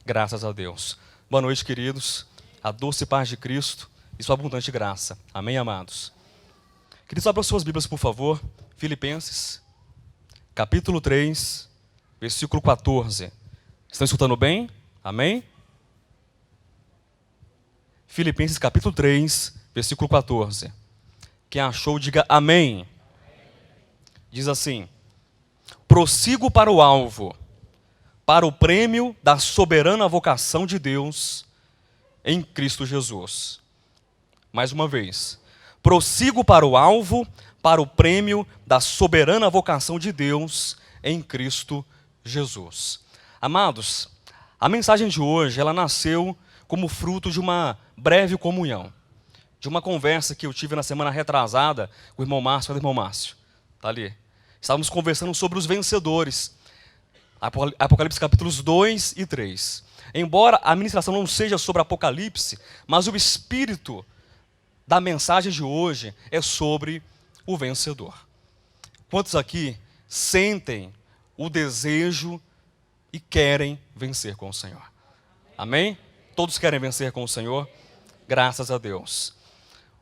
Graças a Deus. Boa noite, queridos. A doce paz de Cristo e sua abundante graça. Amém, amados? Queridos, abram suas Bíblias, por favor. Filipenses, capítulo 3, versículo 14. Estão escutando bem? Amém? Filipenses, capítulo 3, versículo 14. Quem achou, diga amém. Diz assim: prossigo para o alvo, para o prêmio da soberana vocação de Deus em Cristo Jesus. Mais uma vez. Prossigo para o alvo, para o prêmio da soberana vocação de Deus em Cristo Jesus. Amados, a mensagem de hoje, ela nasceu como fruto de uma breve comunhão, de uma conversa que eu tive na semana retrasada com o irmão Márcio. Olha o irmão Márcio, está ali. Estávamos conversando sobre os vencedores. Apocalipse capítulos 2 e 3. Embora a ministração não seja sobre Apocalipse, mas o espírito da mensagem de hoje é sobre o vencedor. Quantos aqui sentem o desejo e querem vencer com o Senhor? Amém? Todos querem vencer com o Senhor? Graças a Deus.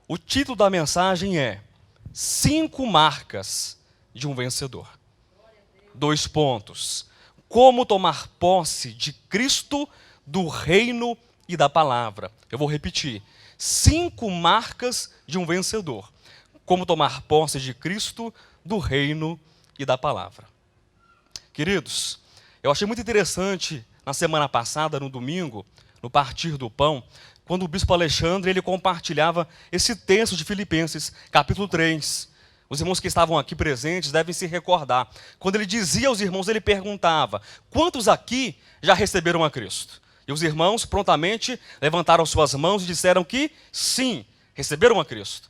O título da mensagem é 5 marcas de um vencedor. 2 pontos. Como tomar posse de Cristo, do reino e da palavra. Eu vou repetir. 5 marcas de um vencedor. Como tomar posse de Cristo, do reino e da palavra. Queridos, eu achei muito interessante na semana passada, no domingo, no partir do pão, quando o bispo Alexandre ele compartilhava esse texto de Filipenses, capítulo 3. Os irmãos que estavam aqui presentes devem se recordar. Quando ele dizia aos irmãos, ele perguntava: quantos aqui já receberam a Cristo? E os irmãos prontamente levantaram suas mãos e disseram que sim, receberam a Cristo.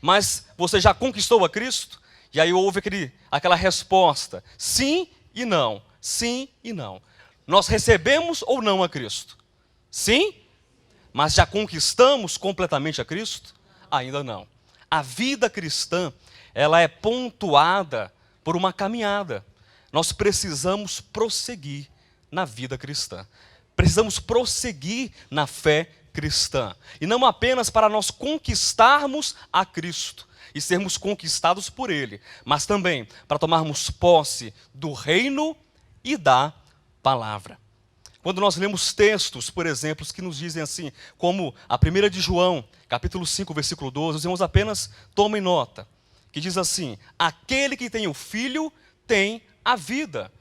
Mas você já conquistou a Cristo? E aí houve aquela resposta: sim e não, sim e não. Nós recebemos ou não a Cristo? Sim, mas já conquistamos completamente a Cristo? Ainda não. A vida cristã, ela é pontuada por uma caminhada. Nós precisamos prosseguir na vida cristã. Precisamos prosseguir na fé cristã. E não apenas para nós conquistarmos a Cristo e sermos conquistados por Ele, mas também para tomarmos posse do reino e da palavra. Quando nós lemos textos, por exemplo, que nos dizem assim, como a 1 de João, capítulo 5, versículo 12, os irmãos apenas tomem nota, que diz assim: aquele que tem o Filho tem a vida.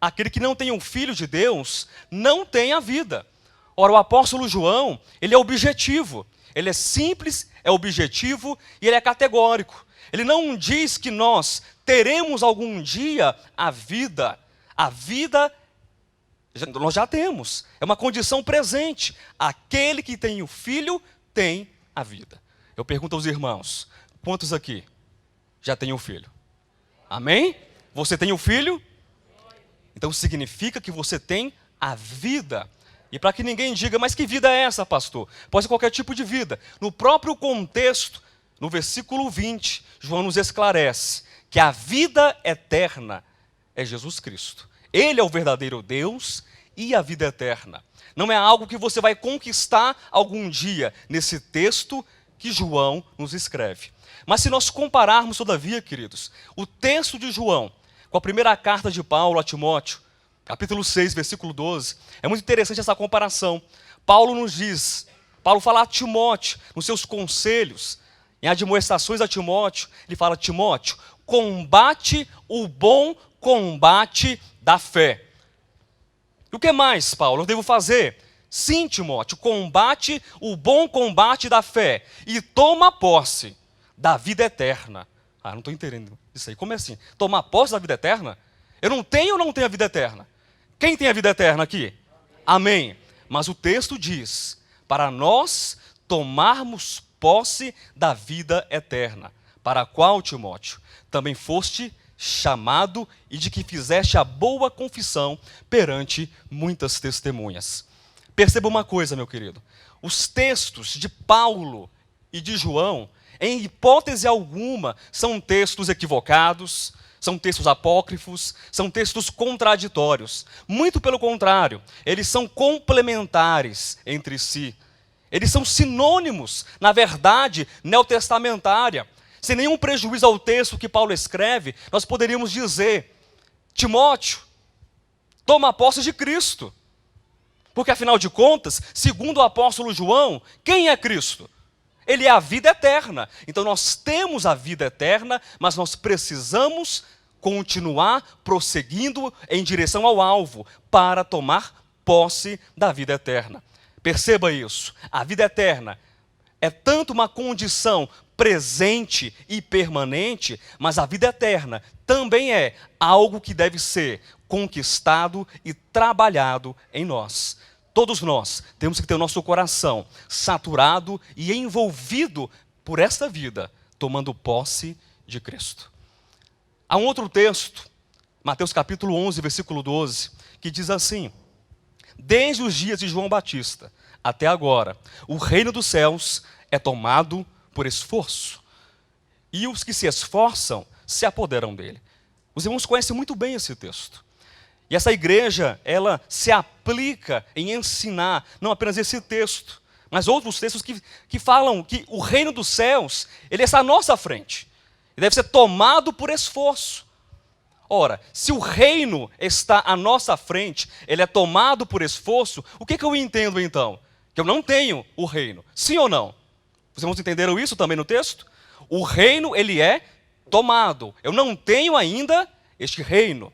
Aquele que não tem o Filho de Deus não tem a vida. Ora, o apóstolo João, ele é objetivo. Ele é simples, é objetivo e ele é categórico. Ele não diz que nós teremos algum dia a vida. A vida nós já temos. É uma condição presente. Aquele que tem o Filho tem a vida. Eu pergunto aos irmãos, quantos aqui já têm o Filho? Amém? Você tem o Filho? Então significa que você tem a vida. E para que ninguém diga, mas que vida é essa, pastor? Pode ser qualquer tipo de vida. No próprio contexto, no versículo 20, João nos esclarece que a vida eterna é Jesus Cristo. Ele é o verdadeiro Deus e a vida eterna. Não é algo que você vai conquistar algum dia nesse texto que João nos escreve. Mas se nós compararmos, todavia, queridos, o texto de João com a primeira carta de Paulo a Timóteo, capítulo 6, versículo 12, é muito interessante essa comparação. Paulo nos diz, Paulo fala a Timóteo, nos seus conselhos, em admoestações a Timóteo, ele fala: Timóteo, combate o bom combate da fé. E o que mais, Paulo, eu devo fazer? Sim, Timóteo, combate o bom combate da fé e toma posse da vida eterna. Ah, não estou entendendo isso aí. Como é assim? Tomar posse da vida eterna? Eu não tenho ou não tenho a vida eterna? Quem tem a vida eterna aqui? Amém. Mas o texto diz, para nós tomarmos posse da vida eterna, para a qual, Timóteo, também foste chamado e de que fizeste a boa confissão perante muitas testemunhas. Perceba uma coisa, meu querido. Os textos de Paulo e de João, em hipótese alguma, são textos equivocados, são textos apócrifos, são textos contraditórios. Muito pelo contrário, eles são complementares entre si. Eles são sinônimos, na verdade, neotestamentária. Sem nenhum prejuízo ao texto que Paulo escreve, nós poderíamos dizer: Timóteo, toma posse de Cristo. Porque, afinal de contas, segundo o apóstolo João, quem é Cristo? Ele é a vida eterna. Então nós temos a vida eterna, mas nós precisamos continuar prosseguindo em direção ao alvo para tomar posse da vida eterna. Perceba isso. A vida eterna é tanto uma condição presente e permanente, mas a vida eterna também é algo que deve ser conquistado e trabalhado em nós. Todos nós temos que ter o nosso coração saturado e envolvido por esta vida, tomando posse de Cristo. Há um outro texto, Mateus capítulo 11, versículo 12, que diz assim: desde os dias de João Batista até agora, o reino dos céus é tomado por esforço, e os que se esforçam se apoderam dele. Os irmãos conhecem muito bem esse texto. E essa igreja, ela se aplica em ensinar, não apenas esse texto, mas outros textos que falam que o reino dos céus, ele está à nossa frente. E deve ser tomado por esforço. Ora, se o reino está à nossa frente, ele é tomado por esforço, o que eu entendo então? Que eu não tenho o reino. Sim ou não? Os irmãos entenderam isso também no texto? O reino, ele é tomado. Eu não tenho ainda este reino.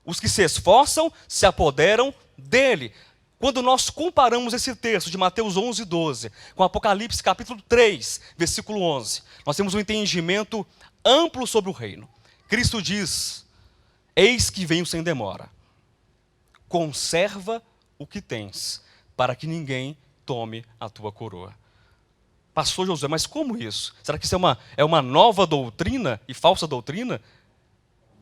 Os que se esforçam se apoderam dele. Quando nós comparamos esse texto de Mateus 11, 12 com Apocalipse capítulo 3, versículo 11, nós temos um entendimento amplo sobre o reino. Cristo diz: eis que venho sem demora. Conserva o que tens, para que ninguém tome a tua coroa. Pastor Josué, mas como isso? Será que isso é uma nova doutrina e falsa doutrina?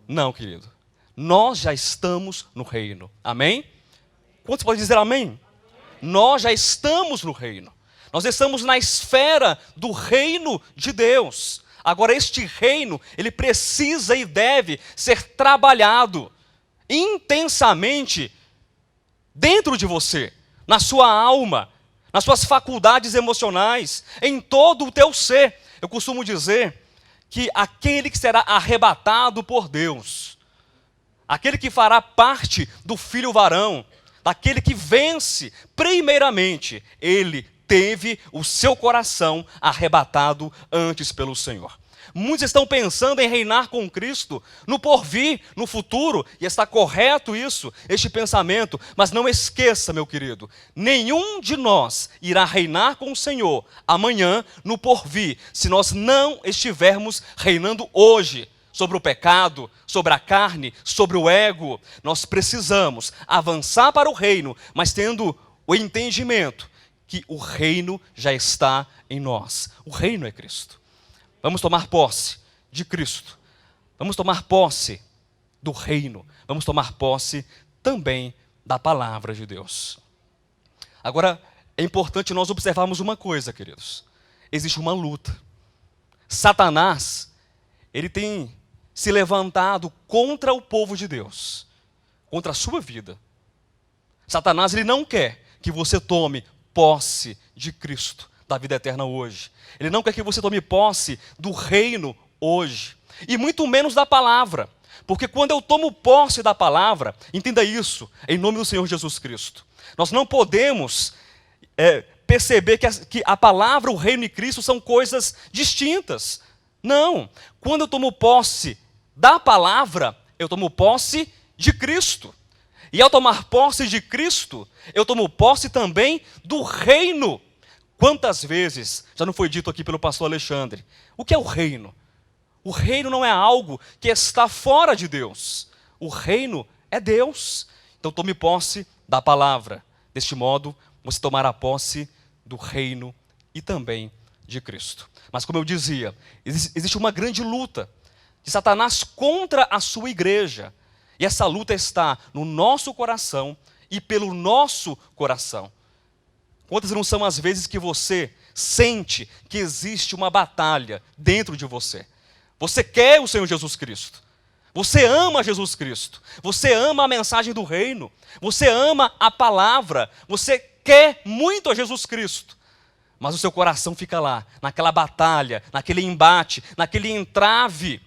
Não, querido. Nós já estamos no reino. Amém? Quantos podem dizer amém? Nós já estamos no reino. Nós estamos na esfera do reino de Deus. Agora, este reino, ele precisa e deve ser trabalhado intensamente dentro de você, na sua alma, nas suas faculdades emocionais, em todo o teu ser. Eu costumo dizer que aquele que será arrebatado por Deus, aquele que fará parte do filho varão, daquele que vence, primeiramente, ele teve o seu coração arrebatado antes pelo Senhor. Muitos estão pensando em reinar com Cristo no porvir, no futuro, e está correto isso, este pensamento, mas não esqueça, meu querido, nenhum de nós irá reinar com o Senhor amanhã no porvir, se nós não estivermos reinando hoje sobre o pecado, sobre a carne, sobre o ego. Nós precisamos avançar para o reino, mas tendo o entendimento que o reino já está em nós. O reino é Cristo. Vamos tomar posse de Cristo. Vamos tomar posse do reino. Vamos tomar posse também da palavra de Deus. Agora, é importante nós observarmos uma coisa, queridos. Existe uma luta. Satanás, ele tem se levantado contra o povo de Deus, contra a sua vida. Satanás, ele não quer que você tome posse de Cristo, da vida eterna hoje. Ele não quer que você tome posse do reino hoje, e muito menos da palavra, porque quando eu tomo posse da palavra, entenda isso, em nome do Senhor Jesus Cristo, nós não podemos perceber que a palavra, o reino e Cristo são coisas distintas. Não, quando eu tomo posse da palavra, eu tomo posse de Cristo, e ao tomar posse de Cristo, eu tomo posse também do reino. Quantas vezes já não foi dito aqui pelo pastor Alexandre? O que é o reino? O reino não é algo que está fora de Deus. O reino é Deus. Então tome posse da palavra. Deste modo, você tomará posse do reino e também de Cristo. Mas como eu dizia, existe uma grande luta de Satanás contra a sua igreja. E essa luta está no nosso coração e pelo nosso coração. Quantas não são as vezes que você sente que existe uma batalha dentro de você? Você quer o Senhor Jesus Cristo. Você ama Jesus Cristo, você ama a mensagem do reino, você ama a palavra, você quer muito a Jesus Cristo, mas o seu coração fica lá, naquela batalha, naquele embate, naquele entrave,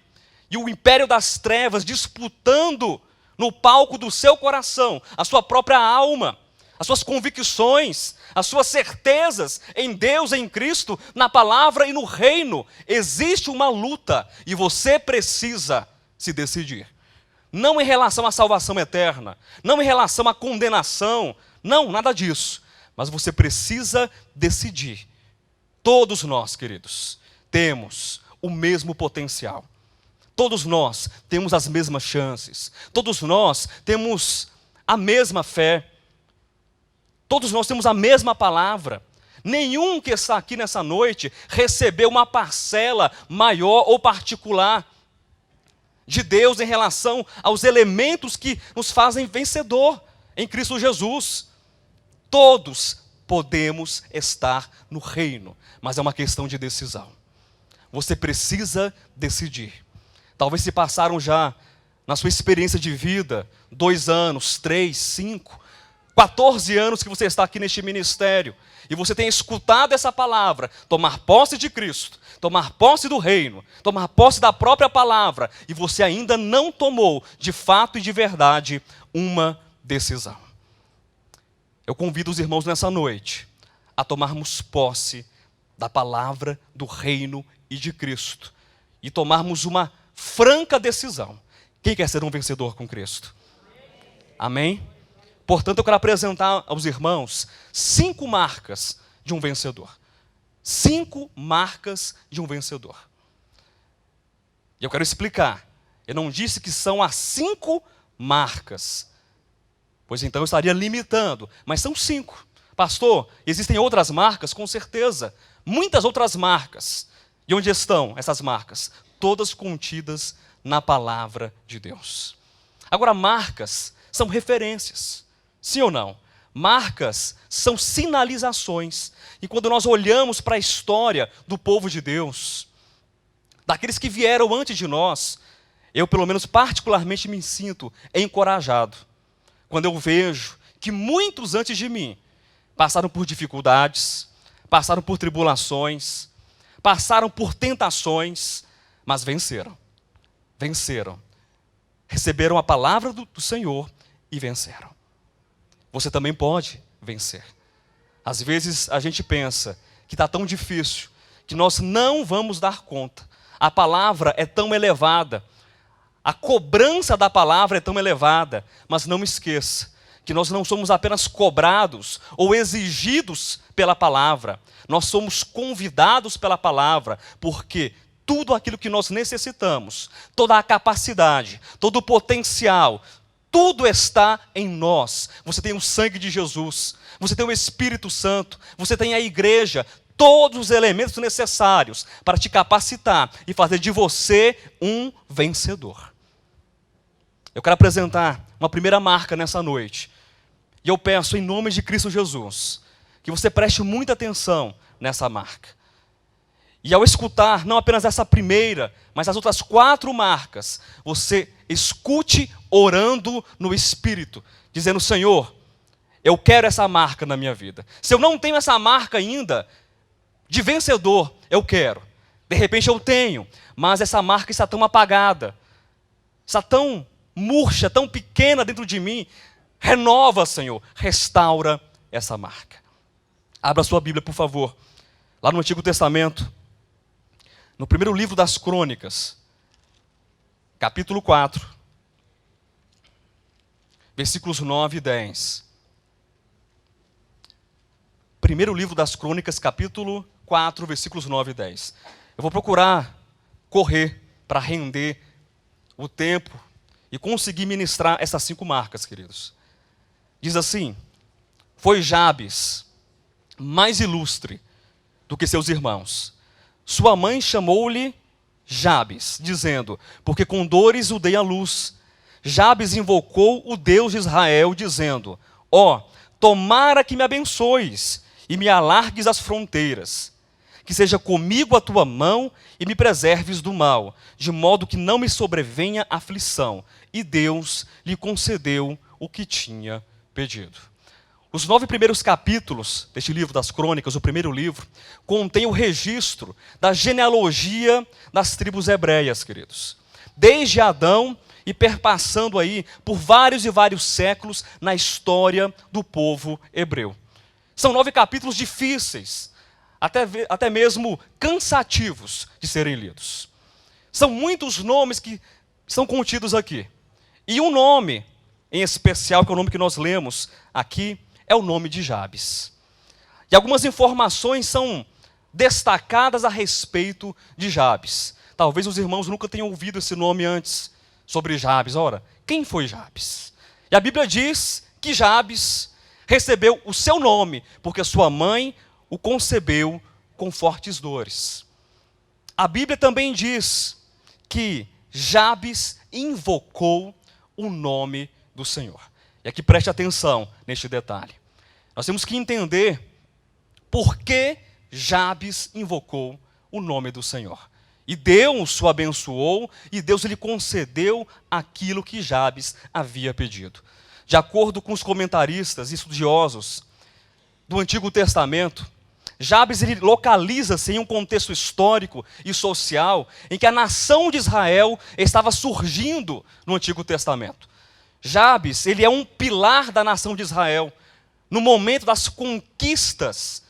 e o império das trevas disputando no palco do seu coração a sua própria alma, as suas convicções, as suas certezas em Deus, em Cristo, na palavra e no reino. Existe uma luta e você precisa se decidir. Não em relação à salvação eterna, não em relação à condenação, não, nada disso. Mas você precisa decidir. Todos nós, queridos, temos o mesmo potencial. Todos nós temos as mesmas chances. Todos nós temos a mesma fé. Todos nós temos a mesma palavra. Nenhum que está aqui nessa noite recebeu uma parcela maior ou particular de Deus em relação aos elementos que nos fazem vencedor em Cristo Jesus. Todos podemos estar no reino, mas é uma questão de decisão. Você precisa decidir. Talvez se passaram já, na sua experiência de vida, 2 anos, 3, 5, 14 anos que você está aqui neste ministério, e você tem escutado essa palavra, tomar posse de Cristo, tomar posse do reino, tomar posse da própria palavra, e você ainda não tomou, de fato e de verdade, uma decisão. Eu convido os irmãos nessa noite a tomarmos posse da palavra do reino e de Cristo, e tomarmos uma franca decisão. Quem quer ser um vencedor com Cristo? Amém? Portanto, eu quero apresentar aos irmãos 5 marcas de um vencedor. 5 marcas de um vencedor. E eu quero explicar. Eu não disse que são as 5 marcas, pois então eu estaria limitando, mas são 5. Pastor, existem outras marcas? Com certeza. Muitas outras marcas. E onde estão essas marcas? Todas contidas na palavra de Deus. Agora, marcas são referências. Sim ou não? Marcas são sinalizações. E quando nós olhamos para a história do povo de Deus, daqueles que vieram antes de nós, eu pelo menos particularmente me sinto encorajado quando eu vejo que muitos antes de mim passaram por dificuldades, passaram por tribulações, passaram por tentações, mas venceram. Venceram. Receberam a palavra do Senhor e venceram. Você também pode vencer. Às vezes a gente pensa que está tão difícil, que nós não vamos dar conta. A palavra é tão elevada, a cobrança da palavra é tão elevada, mas não esqueça que nós não somos apenas cobrados ou exigidos pela palavra, nós somos convidados pela palavra, porque tudo aquilo que nós necessitamos, toda a capacidade, todo o potencial, tudo está em nós. Você tem o sangue de Jesus, você tem o Espírito Santo, você tem a igreja, todos os elementos necessários para te capacitar e fazer de você um vencedor. Eu quero apresentar uma primeira marca nessa noite. E eu peço em nome de Cristo Jesus, que você preste muita atenção nessa marca. E ao escutar não apenas essa primeira, mas as outras 4 marcas, você escute orando no Espírito, dizendo: Senhor, eu quero essa marca na minha vida. Se eu não tenho essa marca ainda, de vencedor, eu quero. De repente eu tenho, mas essa marca está tão apagada, está tão murcha, tão pequena dentro de mim. Renova, Senhor, restaura essa marca. Abra sua Bíblia, por favor, lá no Antigo Testamento, no primeiro livro das Crônicas, capítulo 4, versículos 9 e 10. Primeiro livro das Crônicas, capítulo 4, versículos 9 e 10. Eu vou procurar correr para render o tempo e conseguir ministrar essas 5 marcas, queridos. Diz assim: foi Jabes mais ilustre do que seus irmãos. Sua mãe chamou-lhe Jabes, dizendo: porque com dores o dei à luz. Jabes invocou o Deus de Israel, dizendo: ó, tomara que me abençoes e me alargues as fronteiras, que seja comigo a tua mão e me preserves do mal, de modo que não me sobrevenha aflição. E Deus lhe concedeu o que tinha pedido. Os 9 primeiros capítulos deste livro das Crônicas, o primeiro livro, contém o registro da genealogia das tribos hebreias, queridos. Desde Adão e perpassando aí por vários e vários séculos na história do povo hebreu. São 9 capítulos difíceis, até mesmo cansativos de serem lidos. São muitos nomes que são contidos aqui. E um nome em especial, que é o nome que nós lemos aqui, é o nome de Jabes. E algumas informações são destacadas a respeito de Jabes. Talvez os irmãos nunca tenham ouvido esse nome antes, sobre Jabes. Ora, quem foi Jabes? E a Bíblia diz que Jabes recebeu o seu nome, porque sua mãe o concebeu com fortes dores. A Bíblia também diz que Jabes invocou o nome do Senhor. E aqui preste atenção neste detalhe. Nós temos que entender por que Jabes invocou o nome do Senhor. E Deus o abençoou, e Deus lhe concedeu aquilo que Jabes havia pedido. De acordo com os comentaristas e estudiosos do Antigo Testamento, Jabes ele localiza-se em um contexto histórico e social em que a nação de Israel estava surgindo no Antigo Testamento. Jabes ele é um pilar da nação de Israel no momento das conquistas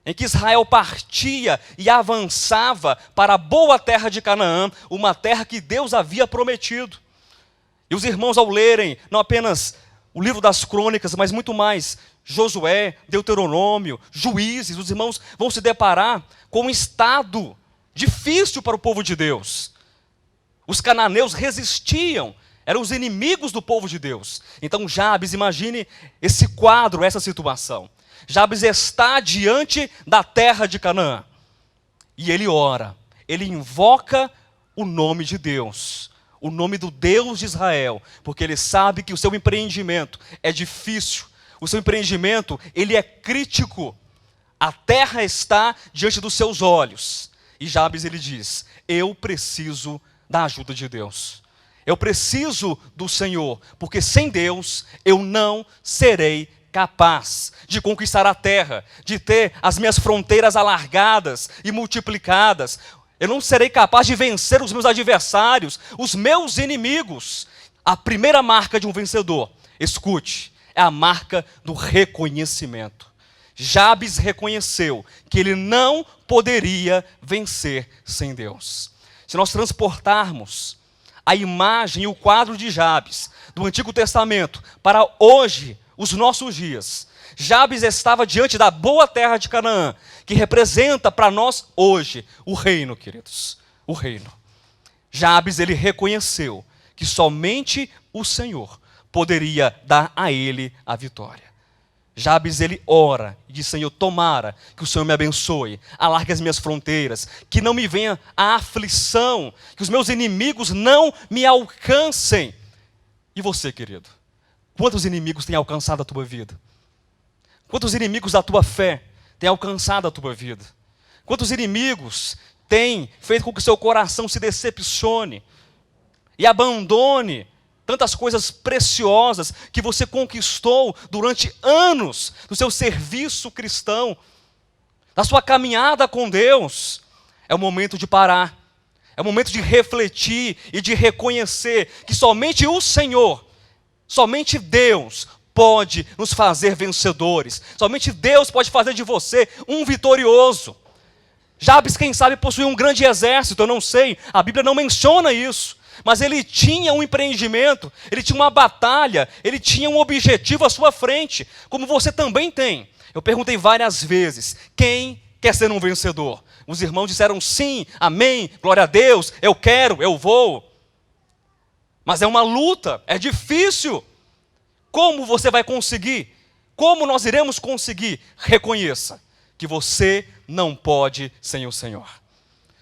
em que Israel partia e avançava para a boa terra de Canaã, uma terra que Deus havia prometido. E os irmãos, ao lerem não apenas o livro das Crônicas, mas muito mais Josué, Deuteronômio, Juízes, os irmãos vão se deparar com um estado difícil para o povo de Deus. Os cananeus resistiam, eram os inimigos do povo de Deus. Então Jabes, imagine esse quadro, essa situação. Jabes está diante da terra de Canaã. E ele ora, ele invoca o nome de Deus, o nome do Deus de Israel, porque ele sabe que o seu empreendimento é difícil, o seu empreendimento, ele é crítico. A terra está diante dos seus olhos. E Jabes, ele diz, eu preciso da ajuda de Deus. Eu preciso do Senhor, porque sem Deus eu não serei capaz de conquistar a terra, de ter as minhas fronteiras alargadas e multiplicadas. Eu não serei capaz de vencer os meus adversários, os meus inimigos. A primeira marca de um vencedor, escute, é a marca do reconhecimento. Jabes reconheceu que ele não poderia vencer sem Deus. Se nós transportarmos a imagem e o quadro de Jabes do Antigo Testamento para hoje, os nossos dias, Jabes estava diante da boa terra de Canaã, que representa para nós hoje o reino, queridos, o reino. Jabes, ele reconheceu que somente o Senhor poderia dar a ele a vitória. Jabes, ele ora e diz, Senhor, tomara que o Senhor me abençoe, alargue as minhas fronteiras, que não me venha a aflição, que os meus inimigos não me alcancem. E você, querido? Quantos inimigos têm alcançado a tua vida? Quantos inimigos da tua fé têm alcançado a tua vida? Quantos inimigos têm feito com que o seu coração se decepcione e abandone tantas coisas preciosas que você conquistou durante anos do seu serviço cristão, da sua caminhada com Deus? É o momento de parar, é o momento de refletir e de reconhecer que somente o Senhor, somente Deus pode nos fazer vencedores. Somente Deus pode fazer de você um vitorioso. Jabes, quem sabe, possuía um grande exército, eu não sei, a Bíblia não menciona isso. Mas ele tinha um empreendimento, ele tinha uma batalha, ele tinha um objetivo à sua frente, como você também tem. Eu perguntei várias vezes, quem quer ser um vencedor? Os irmãos disseram sim, amém, glória a Deus, eu quero, eu vou. Mas é uma luta, é difícil. Como você vai conseguir? Como nós iremos conseguir? Reconheça que você não pode sem o Senhor.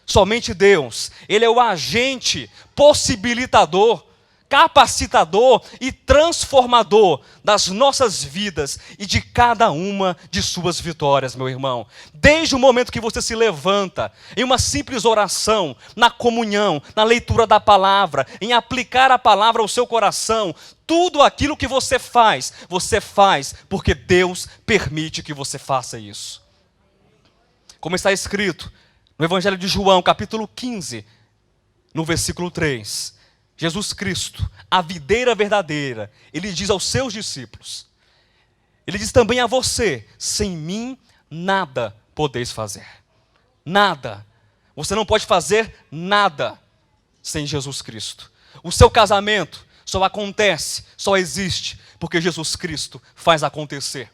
Somente Deus, Ele é o agente possibilitador, capacitador e transformador das nossas vidas e de cada uma de suas vitórias, meu irmão. Desde o momento que você se levanta, em uma simples oração, na comunhão, na leitura da palavra, em aplicar a palavra ao seu coração, tudo aquilo que você faz porque Deus permite que você faça isso. Como está escrito no Evangelho de João, capítulo 15, no versículo 3, Jesus Cristo, a videira verdadeira, ele diz aos seus discípulos, ele diz também a você: sem mim nada podeis fazer. Nada. Você não pode fazer nada sem Jesus Cristo. O seu casamento só acontece, só existe, porque Jesus Cristo faz acontecer.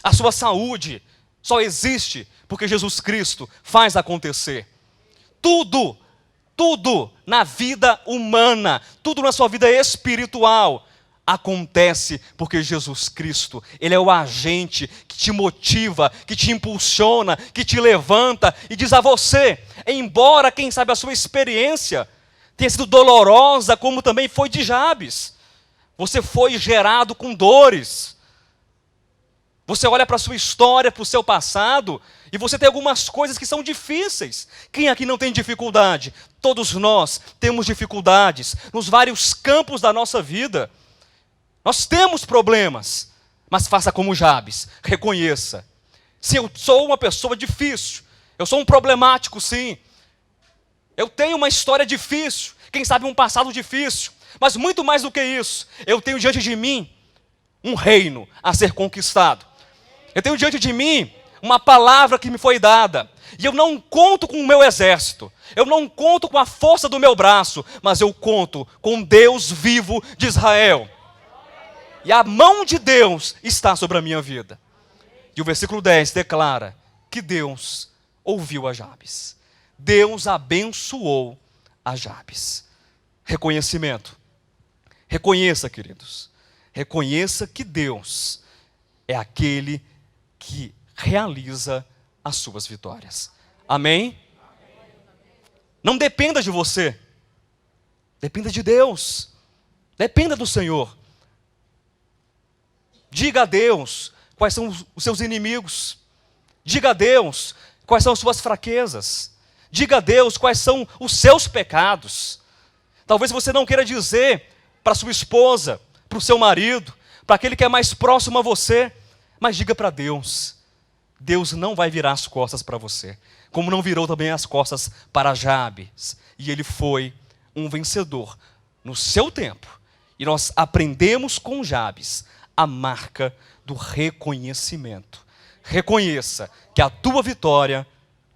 A sua saúde só existe porque Jesus Cristo faz acontecer. Tudo na vida humana, tudo na sua vida espiritual acontece porque Jesus Cristo, Ele é o agente que te motiva, que te impulsiona, que te levanta e diz a você, embora quem sabe a sua experiência tenha sido dolorosa, como também foi de Jabes, você foi gerado com dores. Você olha para a sua história, para o seu passado, e você tem algumas coisas que são difíceis. Quem aqui não tem dificuldade? Todos nós temos dificuldades nos vários campos da nossa vida. Nós temos problemas, mas faça como Jabes, reconheça. Se eu sou uma pessoa difícil, eu sou um problemático, sim. Eu tenho uma história difícil, quem sabe um passado difícil, mas muito mais do que isso, eu tenho diante de mim um reino a ser conquistado. Eu tenho diante de mim uma palavra que me foi dada. E eu não conto com o meu exército. Eu não conto com a força do meu braço. Mas eu conto com Deus vivo de Israel. E a mão de Deus está sobre a minha vida. E o versículo 10 declara que Deus ouviu a Jabes. Deus abençoou a Jabes. Reconhecimento. Reconheça, queridos. Reconheça que Deus é aquele que realiza as suas vitórias. Amém? Não dependa de você. Dependa de Deus. Dependa do Senhor. Diga a Deus quais são os seus inimigos. Diga a Deus quais são as suas fraquezas. Diga a Deus quais são os seus pecados. Talvez você não queira dizer para sua esposa, para o seu marido, para aquele que é mais próximo a você, mas diga para Deus. Deus não vai virar as costas para você, como não virou também as costas para Jabes. E ele foi um vencedor no seu tempo. E nós aprendemos com Jabes a marca do reconhecimento. Reconheça que a tua vitória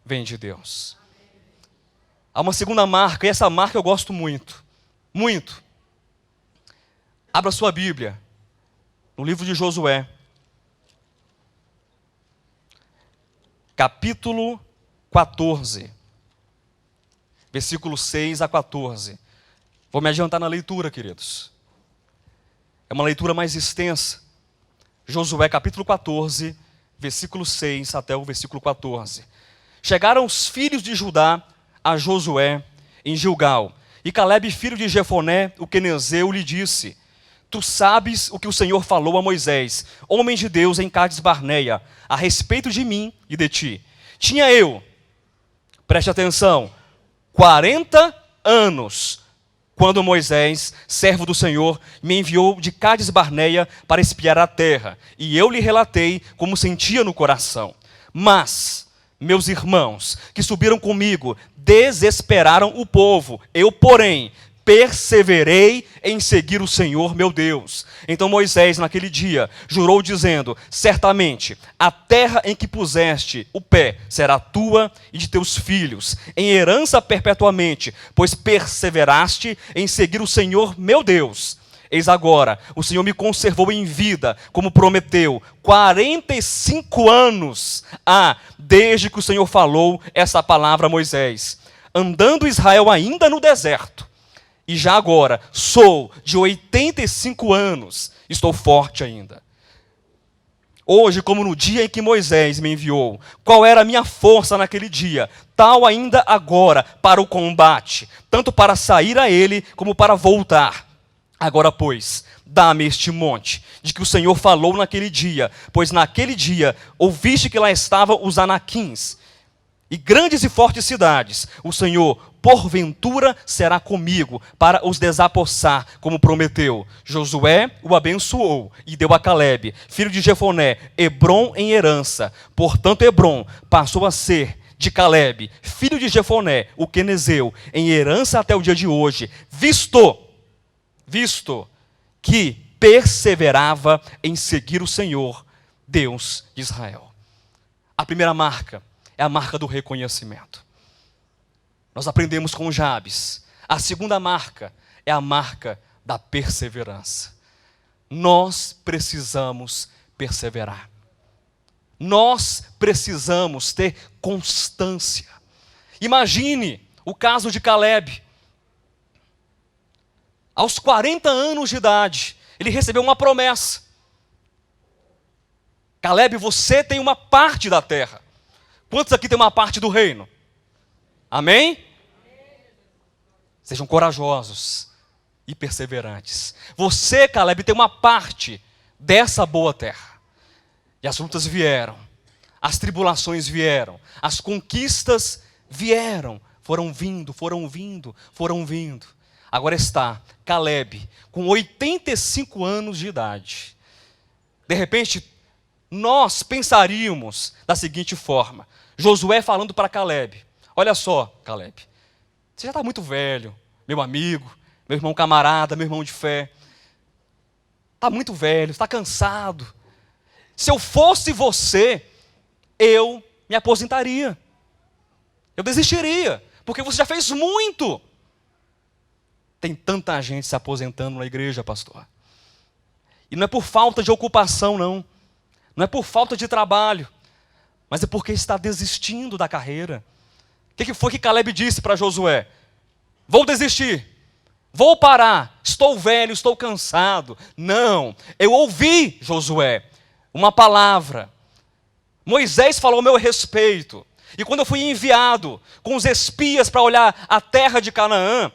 vem de Deus. Há uma segunda marca, e essa marca eu gosto muito. Muito. Abra sua Bíblia no livro de Josué, capítulo 14, versículos 6 a 14. Vou me adiantar na leitura, queridos. É uma leitura mais extensa. Josué, capítulo 14, versículo 6 até o versículo 14. Chegaram os filhos de Judá a Josué em Gilgal, e Calebe, filho de Jefoné, o quenezeu, lhe disse: Tu sabes o que o Senhor falou a Moisés, homem de Deus em Cádiz Barneia, a respeito de mim e de ti. Tinha eu, preste atenção, 40 anos, quando Moisés, servo do Senhor, me enviou de Cádiz Barneia para espiar a terra, e eu lhe relatei como sentia no coração. Mas meus irmãos, que subiram comigo, desesperaram o povo. Eu, porém, perseverei em seguir o Senhor meu Deus. Então Moisés, naquele dia, jurou dizendo: certamente, a terra em que puseste o pé será tua e de teus filhos, em herança perpetuamente, pois perseveraste em seguir o Senhor meu Deus. Eis agora, o Senhor me conservou em vida, como prometeu, 45 anos desde que o Senhor falou essa palavra a Moisés, andando Israel ainda no deserto. E já agora, sou de 85 anos, estou forte ainda. Hoje, como no dia em que Moisés me enviou, qual era a minha força naquele dia? Tal ainda agora para o combate, tanto para sair a ele como para voltar. Agora, pois, dá-me este monte, de que o Senhor falou naquele dia, pois naquele dia ouviste que lá estavam os anaquins, e grandes e fortes cidades. O Senhor, porventura, será comigo, para os desapossar, como prometeu. Josué o abençoou, e deu a Calebe, filho de Jefoné, Hebrom em herança. Portanto, Hebrom passou a ser de Calebe, filho de Jefoné, o quenezeu, em herança até o dia de hoje, visto que perseverava em seguir o Senhor, Deus de Israel. A primeira marca é a marca do reconhecimento. Nós aprendemos com Jabes. A segunda marca é a marca da perseverança. Nós precisamos perseverar. Nós precisamos ter constância. Imagine o caso de Calebe. Aos 40 anos de idade, ele recebeu uma promessa. Calebe, você tem uma parte da terra. Quantos aqui tem uma parte do reino? Amém? Sejam corajosos e perseverantes. Você, Calebe, tem uma parte dessa boa terra. E as lutas vieram, as tribulações vieram, as conquistas vieram, foram vindo. Agora está Calebe, com 85 anos de idade. De repente, nós pensaríamos da seguinte forma: Josué falando para Calebe: olha só, Calebe, você já está muito velho, meu amigo, meu irmão camarada, meu irmão de fé. Está muito velho, está cansado. Se eu fosse você, eu me aposentaria. Eu desistiria, porque você já fez muito. Tem tanta gente se aposentando na igreja, pastor. E não é por falta de ocupação, não. Não é por falta de trabalho. Mas é porque está desistindo da carreira. O que foi que Calebe disse para Josué? Vou desistir. Vou parar. Estou velho, estou cansado. Não. Eu ouvi, Josué, uma palavra. Moisés falou ao meu respeito. E quando eu fui enviado com os espias para olhar a terra de Canaã,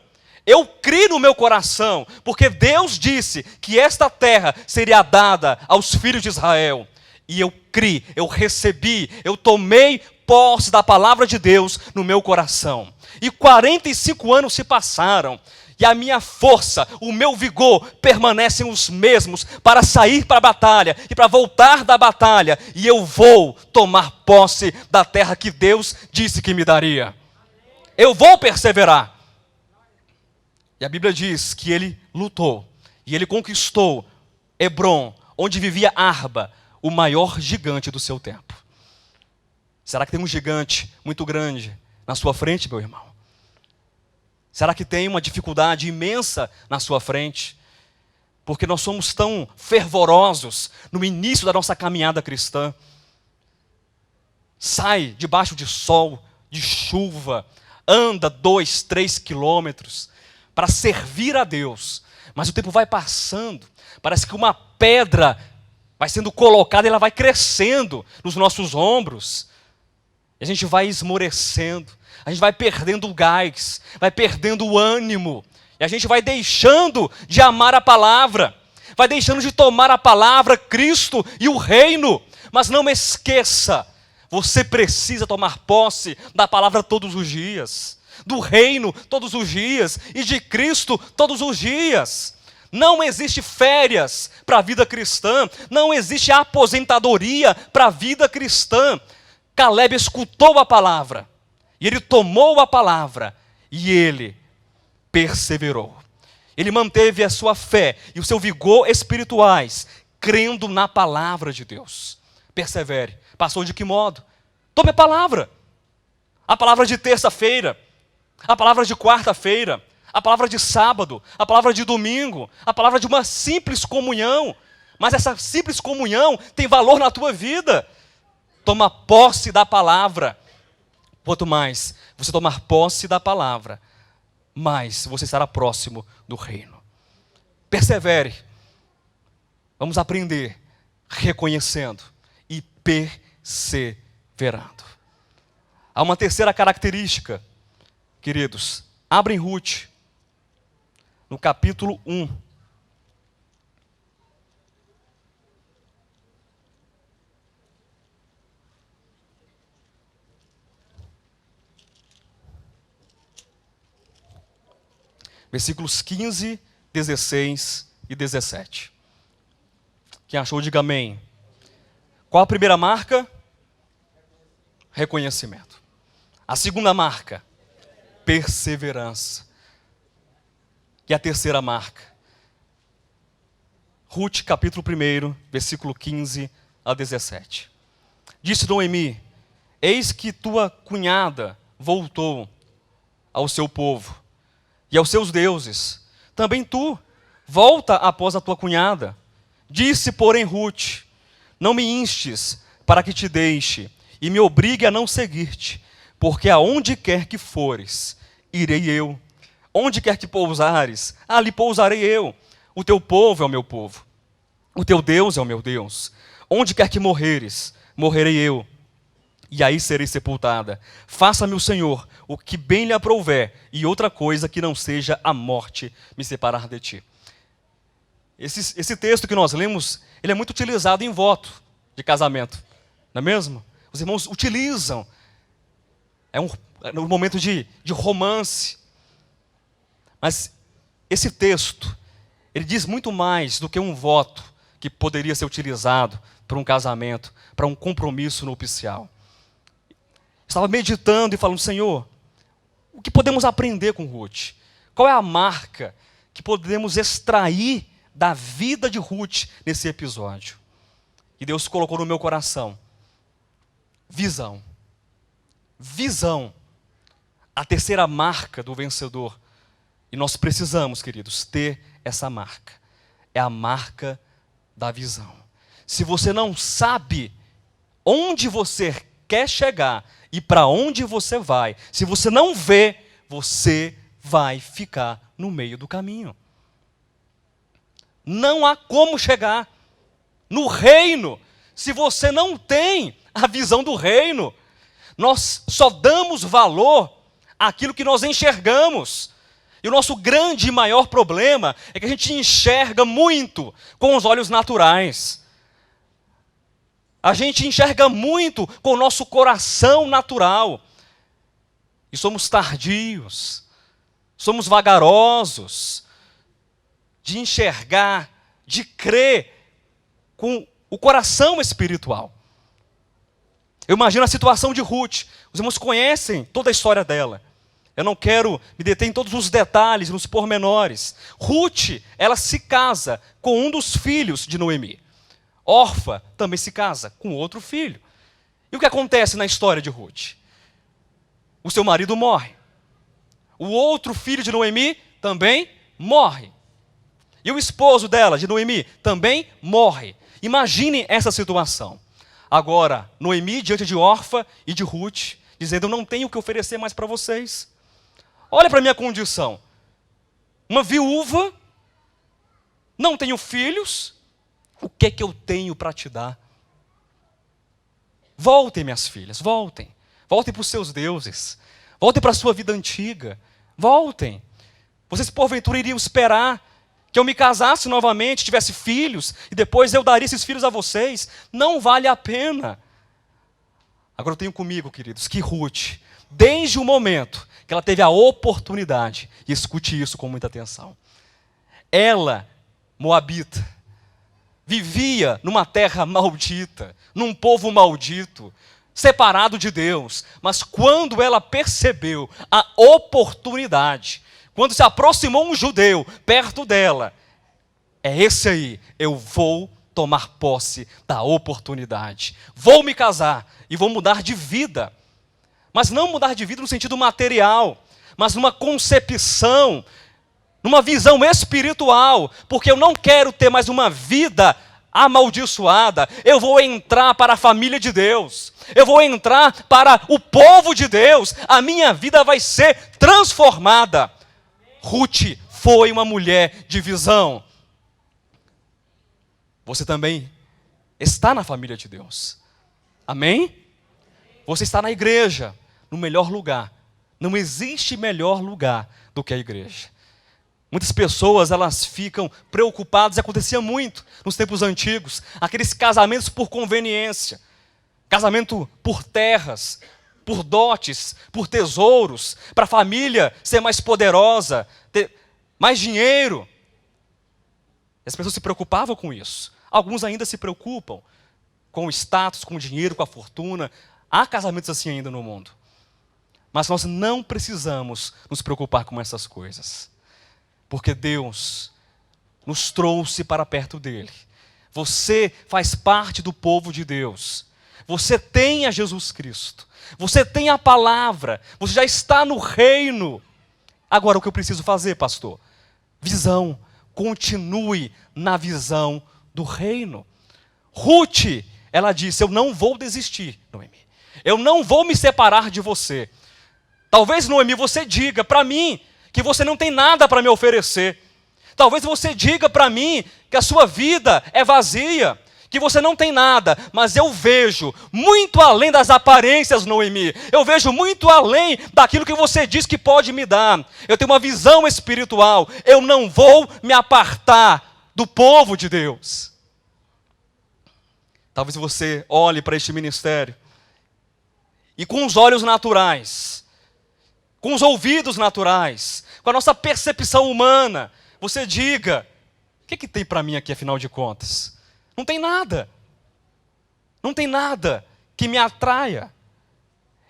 eu criei no meu coração, porque Deus disse que esta terra seria dada aos filhos de Israel. E eu criei, eu recebi, eu tomei posse da palavra de Deus no meu coração. E 45 anos se passaram, e a minha força, o meu vigor permanecem os mesmos para sair para a batalha e para voltar da batalha. E eu vou tomar posse da terra que Deus disse que me daria. Eu vou perseverar. E a Bíblia diz que ele lutou e ele conquistou Hebrom, onde vivia Arba, o maior gigante do seu tempo. Será que tem um gigante muito grande na sua frente, meu irmão? Será que tem uma dificuldade imensa na sua frente? Porque nós somos tão fervorosos no início da nossa caminhada cristã. Sai debaixo de sol, de chuva, anda 2, 3 quilômetros para servir a Deus. Mas o tempo vai passando, parece que uma pedra vai sendo colocada e ela vai crescendo nos nossos ombros. E a gente vai esmorecendo, a gente vai perdendo o gás, vai perdendo o ânimo. E a gente vai deixando de amar a palavra, vai deixando de tomar a palavra, Cristo e o reino. Mas não esqueça, você precisa tomar posse da palavra todos os dias, do reino todos os dias e de Cristo todos os dias. Não existe férias para a vida cristã, não existe aposentadoria para a vida cristã. Calebe escutou a palavra, e ele tomou a palavra, e ele perseverou. Ele manteve a sua fé e o seu vigor espirituais, crendo na palavra de Deus. Persevere. Passou de que modo? Tome a palavra de terça-feira, a palavra de quarta-feira, a palavra de sábado, a palavra de domingo, a palavra de uma simples comunhão. Mas essa simples comunhão tem valor na tua vida. Toma posse da palavra. Quanto mais você tomar posse da palavra, mais você estará próximo do reino. Persevere. Vamos aprender reconhecendo e perseverando. Há uma terceira característica, queridos. Abrem Ruth, no capítulo 1. versículos 15, 16 e 17. Quem achou, diga amém. Qual a primeira marca? Reconhecimento. A segunda marca? Perseverança. E a terceira marca? Ruth, capítulo 1, versículo 15 a 17. Disse Noemi: eis que tua cunhada voltou ao seu povo e aos seus deuses. Também tu, volta após a tua cunhada. Disse, porém, Ruth: não me instes para que te deixe e me obrigue a não seguir-te, porque aonde quer que fores, irei eu. Onde quer que pousares, ali pousarei eu. O teu povo é o meu povo, o teu Deus é o meu Deus. Onde quer que morreres, morrerei eu, e aí serei sepultada. Faça-me o Senhor o que bem lhe aprouver, e outra coisa que não seja a morte me separar de ti. Esse texto que nós lemos, ele é muito utilizado em voto de casamento, não é mesmo? Os irmãos utilizam. É um momento de romance. Mas esse texto, ele diz muito mais do que um voto que poderia ser utilizado para um casamento, para um compromisso nupcial. Estava meditando e falando: Senhor, o que podemos aprender com Ruth? Qual é a marca que podemos extrair da vida de Ruth nesse episódio? E Deus colocou no meu coração: visão. Visão. A terceira marca do vencedor. E nós precisamos, queridos, ter essa marca. É a marca da visão. Se você não sabe onde você quer chegar e para onde você vai, se você não vê, você vai ficar no meio do caminho. Não há como chegar no reino se você não tem a visão do reino. Nós só damos valor àquilo que nós enxergamos. E o nosso grande e maior problema é que a gente enxerga muito com os olhos naturais. A gente enxerga muito com o nosso coração natural. E somos tardios, somos vagarosos de enxergar, de crer com o coração espiritual. Eu imagino a situação de Ruth. Os irmãos conhecem toda a história dela. Eu não quero me deter em todos os detalhes, nos pormenores. Ruth, ela se casa com um dos filhos de Noemi. Orfa também se casa com outro filho. E o que acontece na história de Ruth? O seu marido morre. O outro filho de Noemi também morre. E o esposo dela, de Noemi, também morre. Imagine essa situação. Agora, Noemi diante de Orfa e de Ruth, dizendo: eu não tenho o que oferecer mais para vocês. Olha para a minha condição. Uma viúva, não tenho filhos, o que é que eu tenho para te dar? Voltem, minhas filhas, voltem. Voltem para os seus deuses. Voltem para a sua vida antiga. Voltem. Vocês porventura iriam esperar que eu me casasse novamente, tivesse filhos, e depois eu daria esses filhos a vocês? Não vale a pena. Agora eu tenho comigo, queridos, que Ruth, desde o momento que ela teve a oportunidade, e escute isso com muita atenção, ela, moabita, vivia numa terra maldita, num povo maldito, separado de Deus, mas quando ela percebeu a oportunidade, quando se aproximou um judeu perto dela, é esse aí, eu vou tomar posse da oportunidade, vou me casar e vou mudar de vida. Mas não mudar de vida no sentido material, mas numa concepção, numa visão espiritual, porque eu não quero ter mais uma vida amaldiçoada. Eu vou entrar para a família de Deus, eu vou entrar para o povo de Deus, a minha vida vai ser transformada. Ruth foi uma mulher de visão. Você também está na família de Deus, amém? Você está na igreja, no melhor lugar. Não existe melhor lugar do que a igreja. Muitas pessoas, elas ficam preocupadas, e acontecia muito nos tempos antigos, aqueles casamentos por conveniência, casamento por terras, por dotes, por tesouros, para a família ser mais poderosa, mais dinheiro. As pessoas se preocupavam com isso. Alguns ainda se preocupam com o status, com o dinheiro, com a fortuna. Há casamentos assim ainda no mundo. Mas nós não precisamos nos preocupar com essas coisas. Porque Deus nos trouxe para perto dele. Você faz parte do povo de Deus. Você tem a Jesus Cristo. Você tem a palavra. Você já está no reino. Agora, o que eu preciso fazer, pastor? Visão. Continue na visão do reino. Ruth, ela disse, eu não vou desistir, Noemi. Eu não vou me separar de você. Talvez, Noemi, você diga para mim que você não tem nada para me oferecer. Talvez você diga para mim que a sua vida é vazia, que você não tem nada, mas eu vejo muito além das aparências, Noemi. Eu vejo muito além daquilo que você diz que pode me dar. Eu tenho uma visão espiritual. Eu não vou me apartar do povo de Deus. Talvez você olhe para este ministério e com os olhos naturais, com os ouvidos naturais, com a nossa percepção humana, você diga, o que tem para mim aqui, afinal de contas? Não tem nada. Não tem nada que me atraia.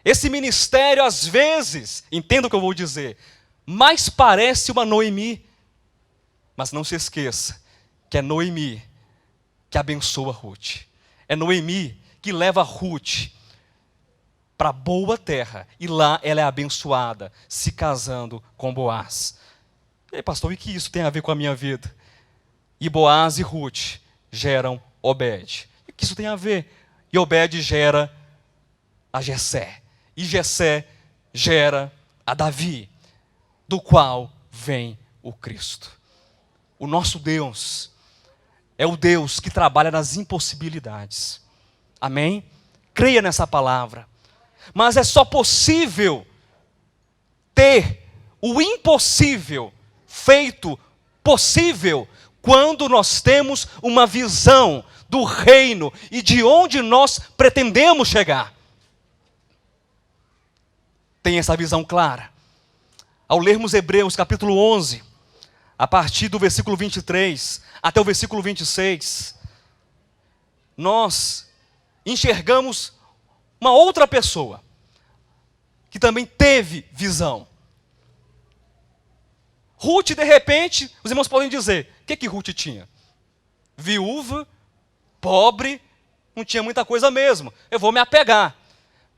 Esse ministério, às vezes, entenda o que eu vou dizer, mais parece uma Noemi. Mas não se esqueça que é Noemi que abençoa Ruth. É Noemi que leva Ruth para a boa terra. E lá ela é abençoada, se casando com Boaz. E aí, pastor, e que isso tem a ver com a minha vida? E Boaz e Ruth geram Obed. E o que isso tem a ver? E Obed gera a Jessé. E Jessé gera a Davi, do qual vem o Cristo. O nosso Deus é o Deus que trabalha nas impossibilidades. Amém? Creia nessa palavra. Mas é só possível ter o impossível feito possível quando nós temos uma visão do reino e de onde nós pretendemos chegar. Tem essa visão clara. Ao lermos Hebreus capítulo 11, a partir do versículo 23 até o versículo 26, nós enxergamos uma outra pessoa que também teve visão. Ruth, de repente, os irmãos podem dizer, o que Ruth tinha? Viúva, pobre, não tinha muita coisa mesmo. Eu vou me apegar.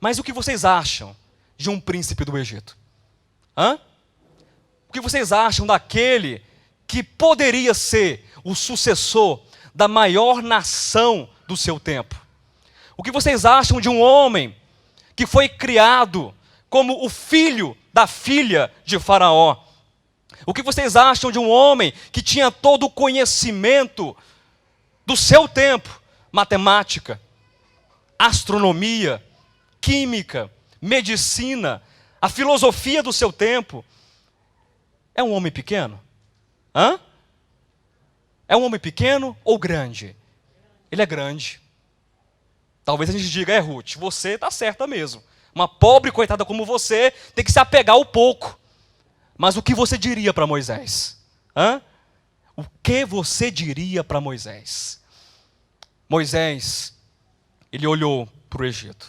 Mas o que vocês acham de um príncipe do Egito? O que vocês acham daquele que poderia ser o sucessor da maior nação do seu tempo? O que vocês acham de um homem que foi criado como o filho da filha de Faraó? O que vocês acham de um homem que tinha todo o conhecimento do seu tempo? Matemática, astronomia, química, medicina, a filosofia do seu tempo. É um homem pequeno? É um homem pequeno ou grande? Ele é grande. Talvez a gente diga, Ruth, você está certa mesmo. Uma pobre coitada como você tem que se apegar ao pouco. Mas o que você diria para Moisés? O que você diria para Moisés? Moisés, ele olhou para o Egito.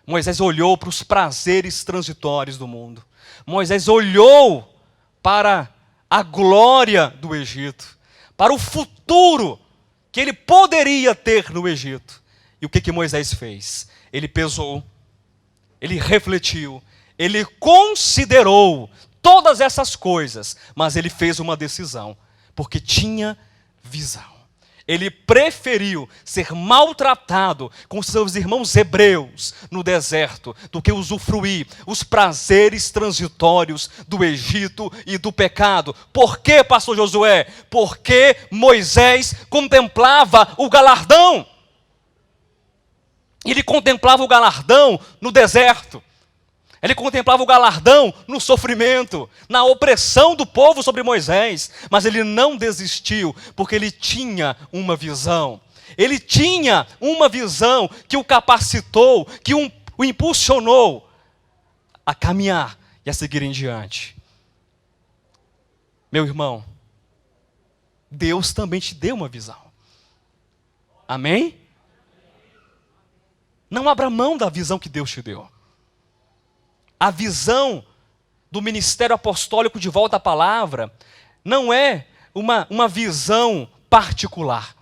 Moisés olhou para os prazeres transitórios do mundo. Moisés olhou para a glória do Egito, para o futuro que ele poderia ter no Egito. E o que Moisés fez? Ele pesou, ele refletiu, ele considerou todas essas coisas, mas ele fez uma decisão, porque tinha visão. Ele preferiu ser maltratado com seus irmãos hebreus no deserto do que usufruir os prazeres transitórios do Egito e do pecado. Por quê, pastor Josué? Porque Moisés contemplava o galardão. Ele contemplava o galardão no deserto. Ele contemplava o galardão no sofrimento, na opressão do povo sobre Moisés. Mas ele não desistiu, porque ele tinha uma visão. Ele tinha uma visão que o capacitou, que o impulsionou a caminhar e a seguir em diante. Meu irmão, Deus também te deu uma visão. Amém? Não abra mão da visão que Deus te deu. A visão do ministério apostólico de volta à palavra não é uma visão particular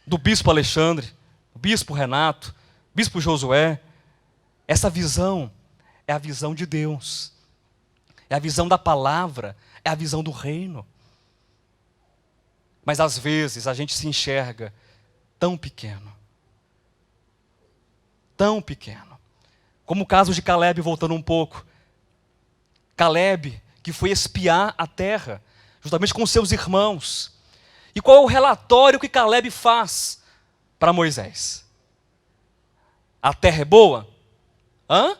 do bispo Alexandre, do bispo Renato, bispo Josué. Essa visão é a visão de Deus. É a visão da palavra, é a visão do reino. Mas às vezes a gente se enxerga tão pequeno. Tão pequeno. Como o caso de Caleb, voltando um pouco. Caleb, que foi espiar a terra, justamente com seus irmãos. E qual é o relatório que Caleb faz para Moisés? A terra é boa? Hã?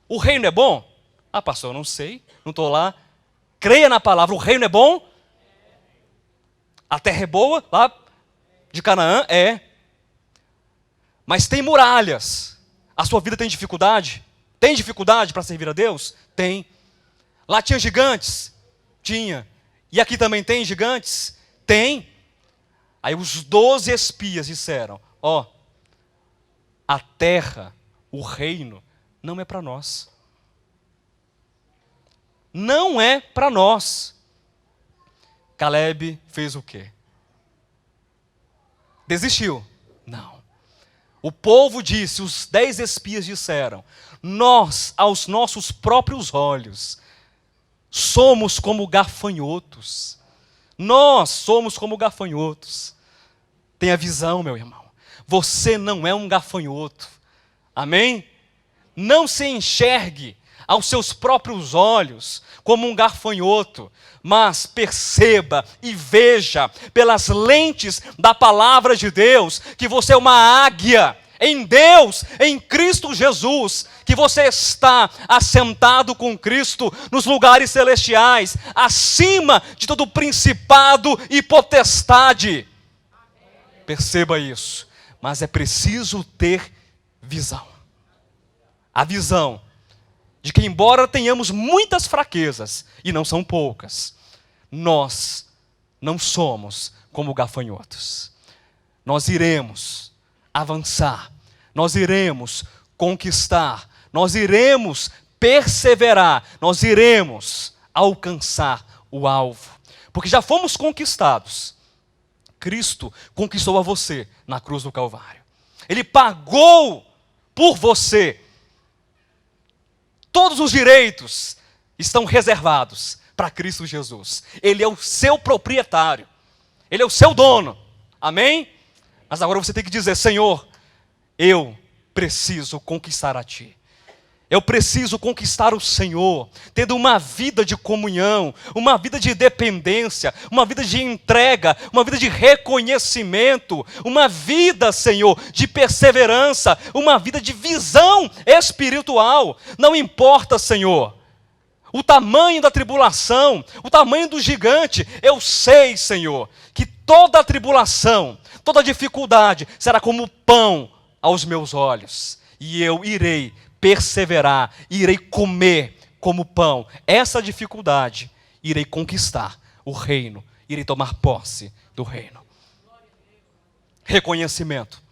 O reino é bom? Ah, pastor, eu não sei, não estou lá. Creia na palavra, o reino é bom? A terra é boa? Lá de Canaã? É. Mas tem muralhas. A sua vida tem dificuldade? Tem dificuldade para servir a Deus? Tem. Lá tinha gigantes? Tinha. E aqui também tem gigantes? Tem. Aí os 12 espias disseram, a terra, o reino, não é para nós. Não é para nós. Caleb fez o quê? Desistiu? Não. O povo disse, os 10 espias disseram, nós, aos nossos próprios olhos, somos como gafanhotos. Nós somos como gafanhotos. Tenha visão, meu irmão. Você não é um gafanhoto. Amém? Não se enxergue aos seus próprios olhos como um gafanhoto, mas perceba e veja pelas lentes da palavra de Deus que você é uma águia em Deus, em Cristo Jesus, que você está assentado com Cristo nos lugares celestiais, acima de todo principado e potestade. Perceba isso, mas é preciso ter visão. A visão de que, embora tenhamos muitas fraquezas, e não são poucas, nós não somos como gafanhotos. Nós iremos avançar, nós iremos conquistar, nós iremos perseverar, nós iremos alcançar o alvo, porque já fomos conquistados. Cristo conquistou a você na cruz do Calvário. Ele pagou por você. Todos os direitos estão reservados para Cristo Jesus. Ele é o seu proprietário. Ele é o seu dono. Amém? Mas agora você tem que dizer, Senhor, eu preciso conquistar a Ti. Eu preciso conquistar o Senhor, tendo uma vida de comunhão, uma vida de dependência, uma vida de entrega, uma vida de reconhecimento, uma vida, Senhor, de perseverança, uma vida de visão espiritual. Não importa, Senhor, o tamanho da tribulação, o tamanho do gigante, eu sei, Senhor, que toda a tribulação, toda a dificuldade será como pão aos meus olhos, e eu irei perseverar, irei comer como pão essa dificuldade, irei conquistar o reino, irei tomar posse do reino. Reconhecimento,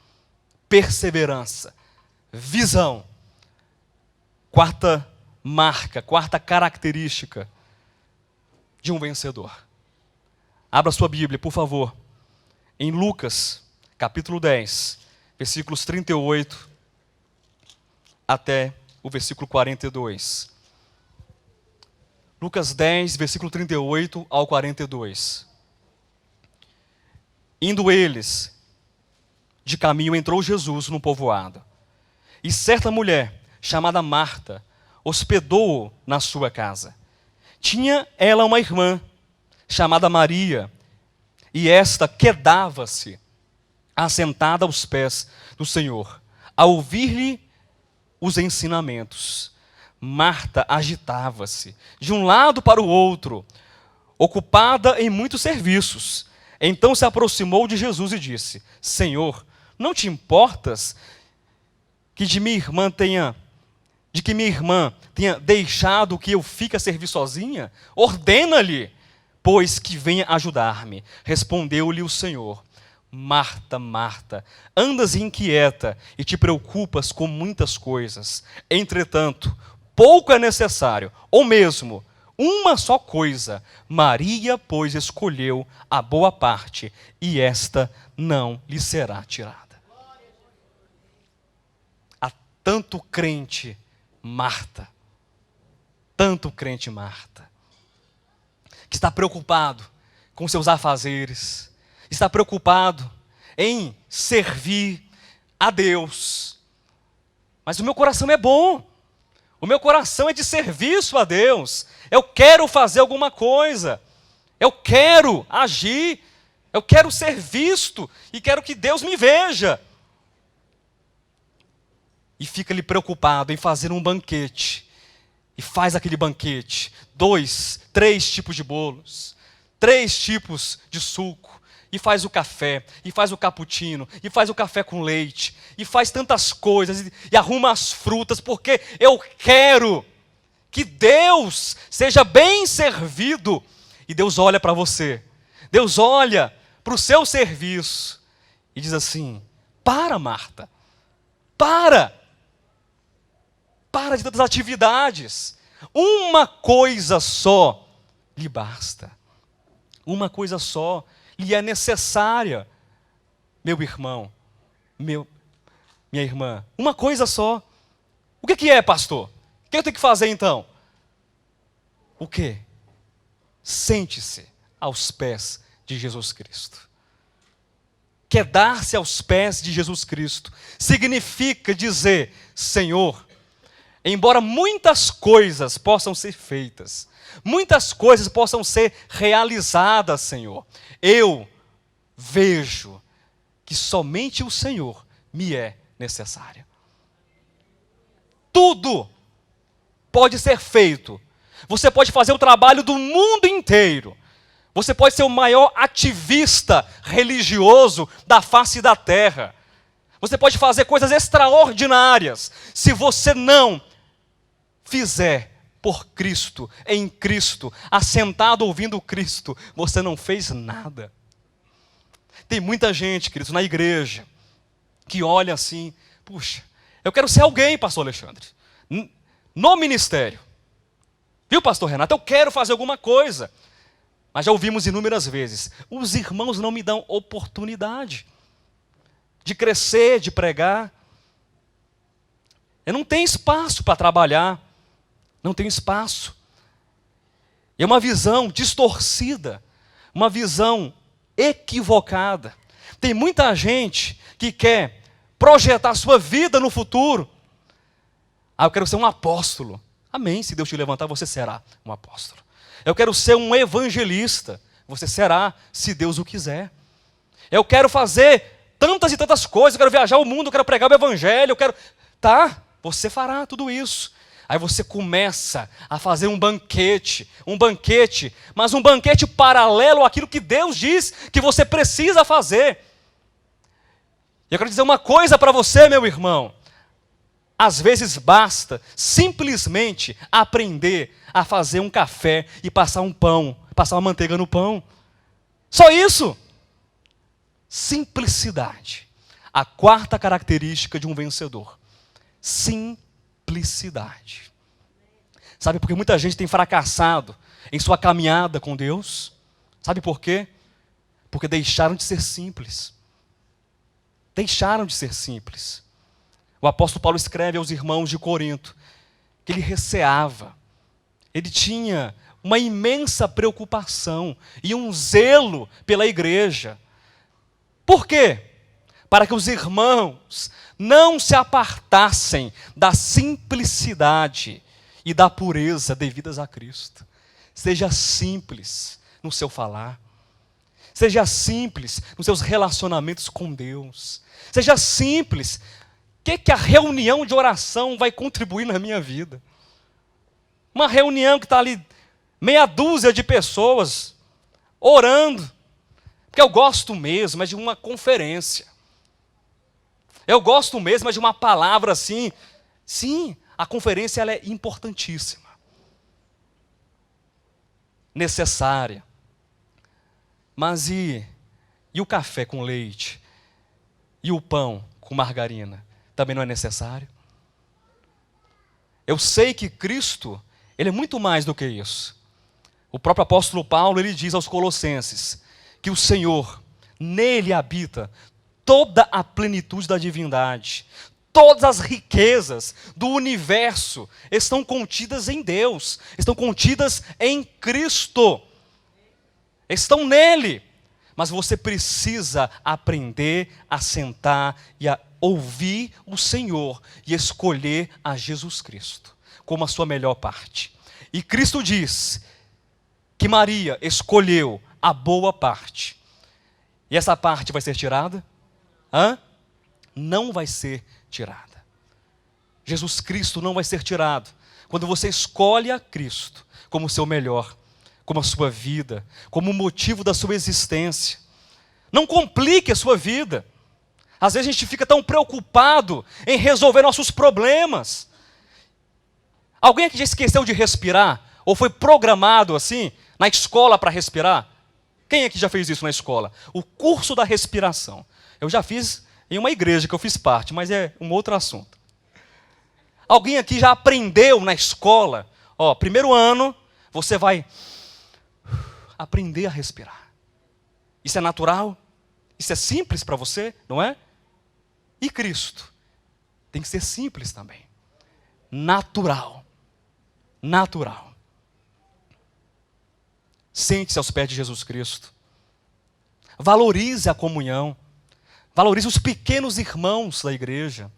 perseverança, visão. Quarta marca, quarta característica de um vencedor. Abra sua Bíblia, por favor, em Lucas, capítulo 10, versículos 38 até o versículo 42. Lucas 10, versículo 38 ao 42. Indo eles de caminho, entrou Jesus num povoado. E certa mulher, chamada Marta, hospedou-o na sua casa. Tinha ela uma irmã, chamada Maria, e esta quedava-se, assentada aos pés do Senhor, a ouvir-lhe os ensinamentos. Marta agitava-se de um lado para o outro, ocupada em muitos serviços. Então se aproximou de Jesus e disse: Senhor, não te importas que de que minha irmã tenha deixado que eu fique a servir sozinha? Ordena-lhe, pois, que venha ajudar-me. Respondeu-lhe o Senhor: Marta, Marta, andas inquieta e te preocupas com muitas coisas. Entretanto, pouco é necessário, ou mesmo uma só coisa. Maria, pois, escolheu a boa parte, e esta não lhe será tirada. Há tanto crente Marta, que está preocupado com seus afazeres, está preocupado em servir a Deus. Mas o meu coração é bom, o meu coração é de serviço a Deus. Eu quero fazer alguma coisa, eu quero agir, eu quero ser visto e quero que Deus me veja. E fica ali preocupado em fazer um banquete, e faz aquele banquete, 2, 3 tipos de bolos, 3 tipos de suco, e faz o café, e faz o cappuccino, e faz o café com leite, e faz tantas coisas, e arruma as frutas, porque eu quero que Deus seja bem servido. E Deus olha para você, Deus olha para o seu serviço, e diz assim: para, Marta, para de tantas atividades, uma coisa só lhe basta, uma coisa só lhe é necessária, meu irmão, minha irmã, uma coisa só. O que é, pastor? O que eu tenho que fazer então? O quê? Sente-se aos pés de Jesus Cristo. Quedar-se aos pés de Jesus Cristo significa dizer: Senhor, embora muitas coisas possam ser feitas, muitas coisas possam ser realizadas, Senhor, eu vejo que somente o Senhor me é necessário. Tudo pode ser feito. Você pode fazer o trabalho do mundo inteiro. Você pode ser o maior ativista religioso da face da terra. Você pode fazer coisas extraordinárias. Se você não fizer por Cristo, em Cristo, assentado ouvindo Cristo, você não fez nada. Tem muita gente, queridos, na igreja, que olha assim: puxa, eu quero ser alguém, pastor Alexandre, no ministério. Viu, pastor Renato? Eu quero fazer alguma coisa. Mas já ouvimos inúmeras vezes: os irmãos não me dão oportunidade de crescer, de pregar. Eu não tenho espaço para trabalhar. Não tenho espaço. É uma visão distorcida, uma visão equivocada. Tem muita gente que quer projetar sua vida no futuro. Eu quero ser um apóstolo. Amém, se Deus te levantar, você será um apóstolo. Eu quero ser um evangelista. Você será, se Deus o quiser. Eu quero fazer tantas e tantas coisas. Eu quero viajar o mundo, eu quero pregar o evangelho, eu quero... Tá, você fará tudo isso. Aí você começa a fazer um banquete, mas um banquete paralelo àquilo que Deus diz que você precisa fazer. E eu quero dizer uma coisa para você, meu irmão. Às vezes basta simplesmente aprender a fazer um café e passar um pão, passar uma manteiga no pão. Só isso. Simplicidade. A quarta característica de um vencedor. Simplicidade. Sabe por que muita gente tem fracassado em sua caminhada com Deus? Sabe por quê? Porque deixaram de ser simples. Deixaram de ser simples. O apóstolo Paulo escreve aos irmãos de Corinto que ele receava, ele tinha uma imensa preocupação e um zelo pela igreja. Por quê? Para que os irmãos não se apartassem da simplicidade e da pureza devidas a Cristo. Seja simples no seu falar. Seja simples nos seus relacionamentos com Deus. Seja simples. O que a reunião de oração vai contribuir na minha vida? Uma reunião que está ali, meia dúzia de pessoas, orando. Porque eu gosto mesmo, de uma conferência. Eu gosto mesmo de uma palavra assim. Sim, a conferência ela é importantíssima. Necessária. Mas e o café com leite? E o pão com margarina? Também não é necessário? Eu sei que Cristo, Ele é muito mais do que isso. O próprio apóstolo Paulo, ele diz aos Colossenses que o Senhor, nele habita toda a plenitude da divindade. Todas as riquezas do universo estão contidas em Deus, estão contidas em Cristo. Estão nele. Mas você precisa aprender a sentar e a ouvir o Senhor e escolher a Jesus Cristo como a sua melhor parte. E Cristo diz que Maria escolheu a boa parte. E essa parte vai ser tirada? Não vai ser tirada. Jesus Cristo não vai ser tirado. Quando você escolhe a Cristo como seu melhor, como a sua vida, como o motivo da sua existência. Não complique a sua vida. Às vezes a gente fica tão preocupado em resolver nossos problemas. Alguém aqui já esqueceu de respirar? Ou foi programado assim, na escola para respirar? Quem aqui já fez isso na escola? O curso da respiração. Eu já fiz em uma igreja que eu fiz parte, mas é um outro assunto. Alguém aqui já aprendeu na escola? Primeiro ano, você vai aprender a respirar. Isso é natural? Isso é simples para você, não é? E Cristo? Tem que ser simples também. Natural. Natural. Sente-se aos pés de Jesus Cristo. Valorize a comunhão. Valorize os pequenos irmãos da igreja.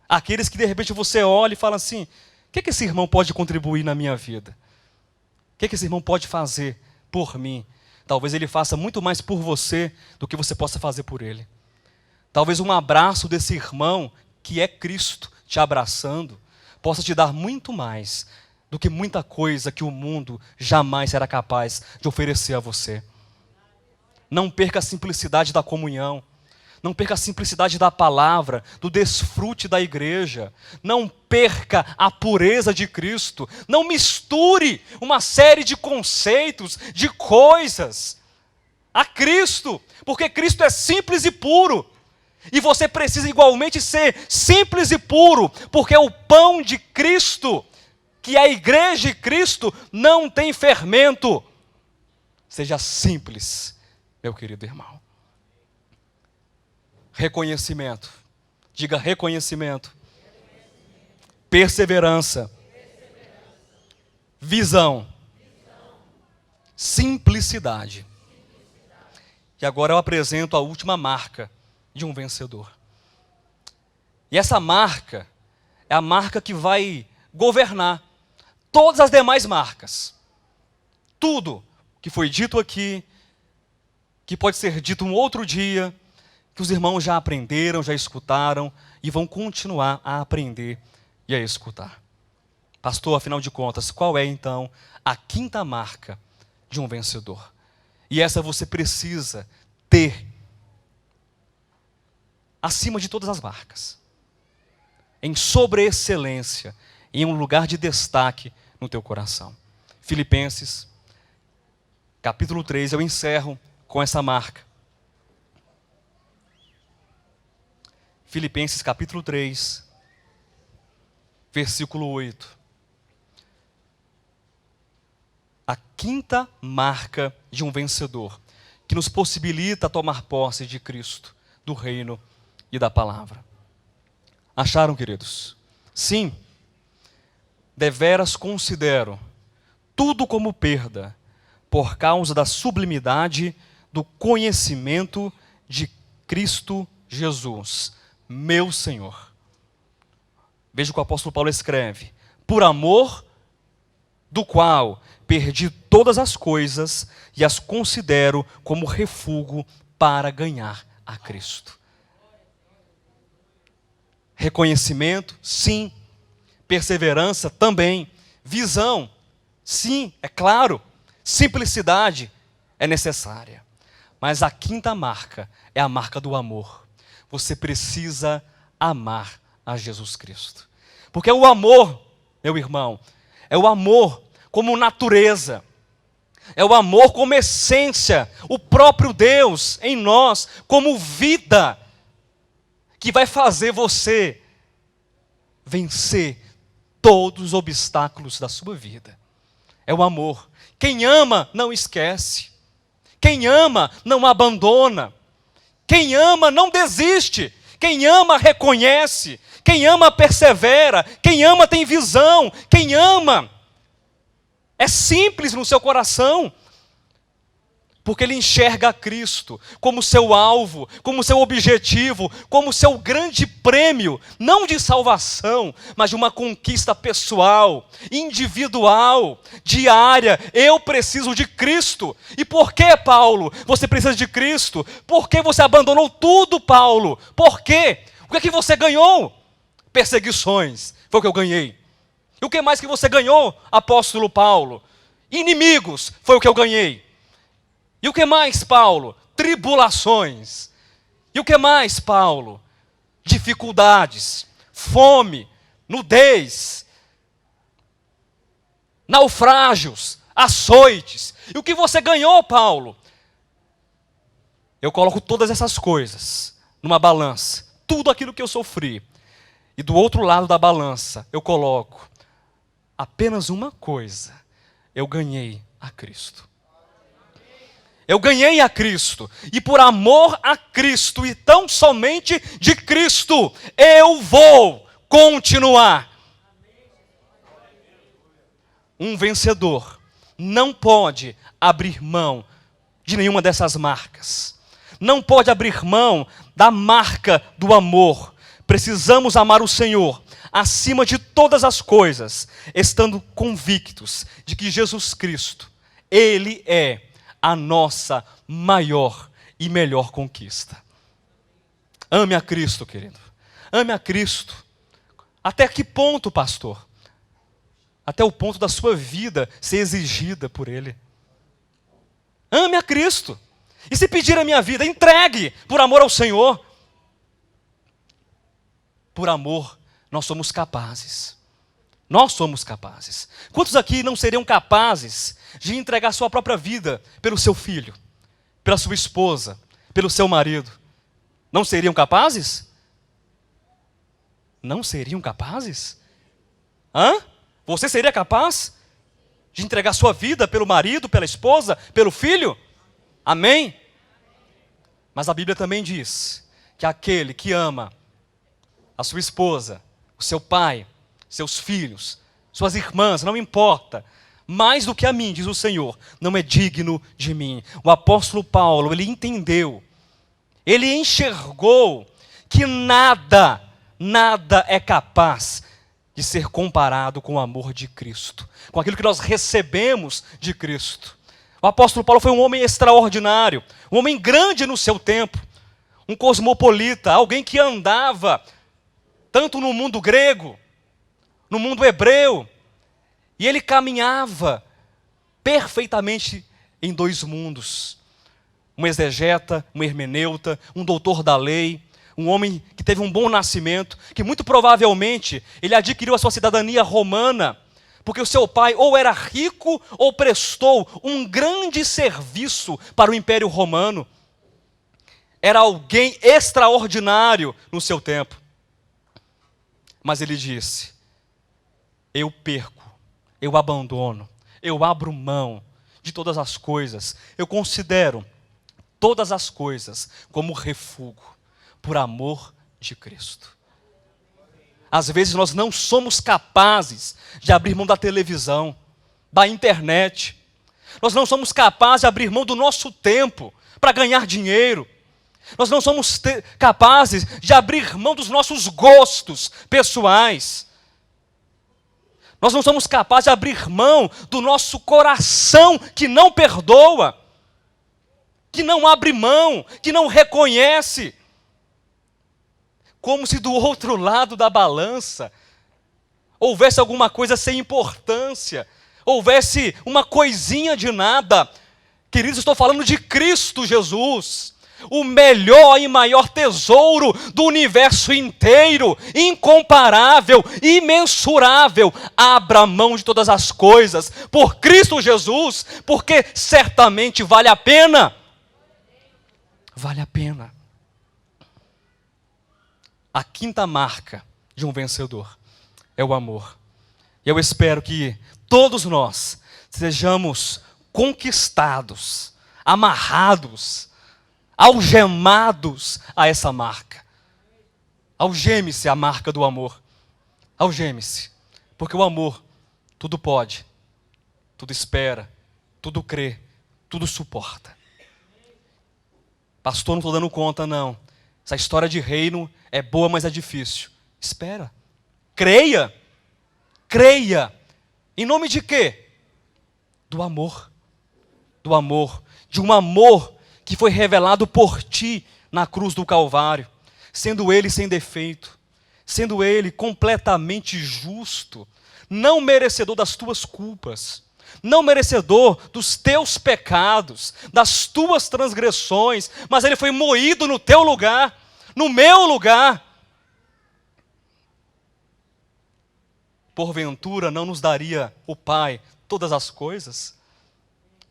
Aqueles que de repente você olha e fala assim: o que esse irmão pode contribuir na minha vida? O que esse irmão pode fazer por mim? Talvez ele faça muito mais por você do que você possa fazer por ele. Talvez um abraço desse irmão, que é Cristo, te abraçando, possa te dar muito mais do que muita coisa que o mundo jamais será capaz de oferecer a você. Não perca a simplicidade da comunhão. Não perca a simplicidade da palavra, do desfrute da igreja. Não perca a pureza de Cristo. Não misture uma série de conceitos, de coisas a Cristo, porque Cristo é simples e puro. E você precisa igualmente ser simples e puro, porque o pão de Cristo, que é a igreja de Cristo, não tem fermento. Seja simples, meu querido irmão. Reconhecimento. Diga reconhecimento. Perseverança. Visão. Simplicidade. E agora eu apresento a última marca de um vencedor. E essa marca é a marca que vai governar todas as demais marcas. Tudo que foi dito aqui, que pode ser dito um outro dia, que os irmãos já aprenderam, já escutaram e vão continuar a aprender e a escutar. Pastor, afinal de contas, qual é então a quinta marca de um vencedor? E essa você precisa ter acima de todas as marcas, em sobreexcelência, em um lugar de destaque no teu coração. Filipenses, capítulo 3, eu encerro com essa marca. Filipenses capítulo 3, versículo 8. A quinta marca de um vencedor, que nos possibilita tomar posse de Cristo, do reino e da palavra. Acharam, queridos? Sim, deveras considero tudo como perda, por causa da sublimidade do conhecimento de Cristo Jesus, meu Senhor. Veja o que o apóstolo Paulo escreve: por amor do qual perdi todas as coisas e as considero como refúgio para ganhar a Cristo. Reconhecimento, sim. Perseverança, também. Visão, sim, é claro. Simplicidade é necessária. Mas a quinta marca é a marca do amor. Você precisa amar a Jesus Cristo. Porque o amor, meu irmão, é o amor como natureza. É o amor como essência, o próprio Deus em nós, como vida, que vai fazer você vencer todos os obstáculos da sua vida. É o amor. Quem ama não esquece. Quem ama não abandona. Quem ama não desiste. Quem ama reconhece. Quem ama persevera. Quem ama tem visão. Quem ama é simples no seu coração, porque ele enxerga a Cristo como seu alvo, como seu objetivo, como seu grande prêmio, não de salvação, mas de uma conquista pessoal, individual, diária. Eu preciso de Cristo. E por que, Paulo, você precisa de Cristo? Por que você abandonou tudo, Paulo? Por quê? O que é que você ganhou? Perseguições, foi o que eu ganhei. E o que mais que você ganhou, apóstolo Paulo? Inimigos, foi o que eu ganhei. E o que mais, Paulo? Tribulações. E o que mais, Paulo? Dificuldades, fome, nudez, naufrágios, açoites. E o que você ganhou, Paulo? Eu coloco todas essas coisas numa balança. Tudo aquilo que eu sofri. E do outro lado da balança, eu coloco apenas uma coisa. Eu ganhei a Cristo. Eu ganhei a Cristo, e por amor a Cristo, e tão somente de Cristo, eu vou continuar. Um vencedor não pode abrir mão de nenhuma dessas marcas. Não pode abrir mão da marca do amor. Precisamos amar o Senhor acima de todas as coisas, estando convictos de que Jesus Cristo, Ele é a nossa maior e melhor conquista. Ame a Cristo, querido. Ame a Cristo. Até que ponto, pastor? Até o ponto da sua vida ser exigida por Ele. Ame a Cristo. E se pedir a minha vida, entregue por amor ao Senhor. Por amor, nós somos capazes. Nós somos capazes. Quantos aqui não seriam capazes de entregar sua própria vida pelo seu filho, pela sua esposa, pelo seu marido? Não seriam capazes? Não seriam capazes? Hã? Você seria capaz de entregar sua vida pelo marido, pela esposa, pelo filho? Amém? Mas a Bíblia também diz que aquele que ama a sua esposa, o seu pai, seus filhos, suas irmãs, não importa, mais do que a mim, diz o Senhor, não é digno de mim. O apóstolo Paulo, ele entendeu, ele enxergou que nada é capaz de ser comparado com o amor de Cristo, com aquilo que nós recebemos de Cristo. O apóstolo Paulo foi um homem extraordinário, um homem grande no seu tempo, um cosmopolita, alguém que andava tanto no mundo grego, no mundo hebreu, e ele caminhava perfeitamente em dois mundos. Um exegeta, um hermeneuta, um doutor da lei, um homem que teve um bom nascimento, que muito provavelmente ele adquiriu a sua cidadania romana, porque o seu pai ou era rico ou prestou um grande serviço para o Império Romano. Era alguém extraordinário no seu tempo. Mas ele disse: eu perco, eu abandono, eu abro mão de todas as coisas. Eu considero todas as coisas como refúgio, por amor de Cristo. Às vezes nós não somos capazes de abrir mão da televisão, da internet. Nós não somos capazes de abrir mão do nosso tempo para ganhar dinheiro. Nós não somos capazes de abrir mão dos nossos gostos pessoais. Nós não somos capazes de abrir mão do nosso coração que não perdoa, que não abre mão, que não reconhece. Como se do outro lado da balança houvesse alguma coisa sem importância, houvesse uma coisinha de nada. Queridos, estou falando de Cristo Jesus, o melhor e maior tesouro do universo inteiro, incomparável, imensurável. Abra mão de todas as coisas por Cristo Jesus, porque certamente vale a pena. Vale a pena. A quinta marca de um vencedor é o amor. Eu espero que todos nós sejamos conquistados, amarrados, algemados a essa marca. Algeme-se a marca do amor. Algeme-se. Porque o amor tudo pode, tudo espera, tudo crê, tudo suporta. Pastor, não estou dando conta, não. Essa história de reino é boa, mas é difícil. Espera. Creia. Creia. Em nome de quê? Do amor. Do amor. De um amor que foi revelado por ti na cruz do Calvário. Sendo ele sem defeito. Sendo ele completamente justo. Não merecedor das tuas culpas. Não merecedor dos teus pecados, das tuas transgressões, mas ele foi moído no teu lugar, no meu lugar. Porventura não nos daria o Pai todas as coisas?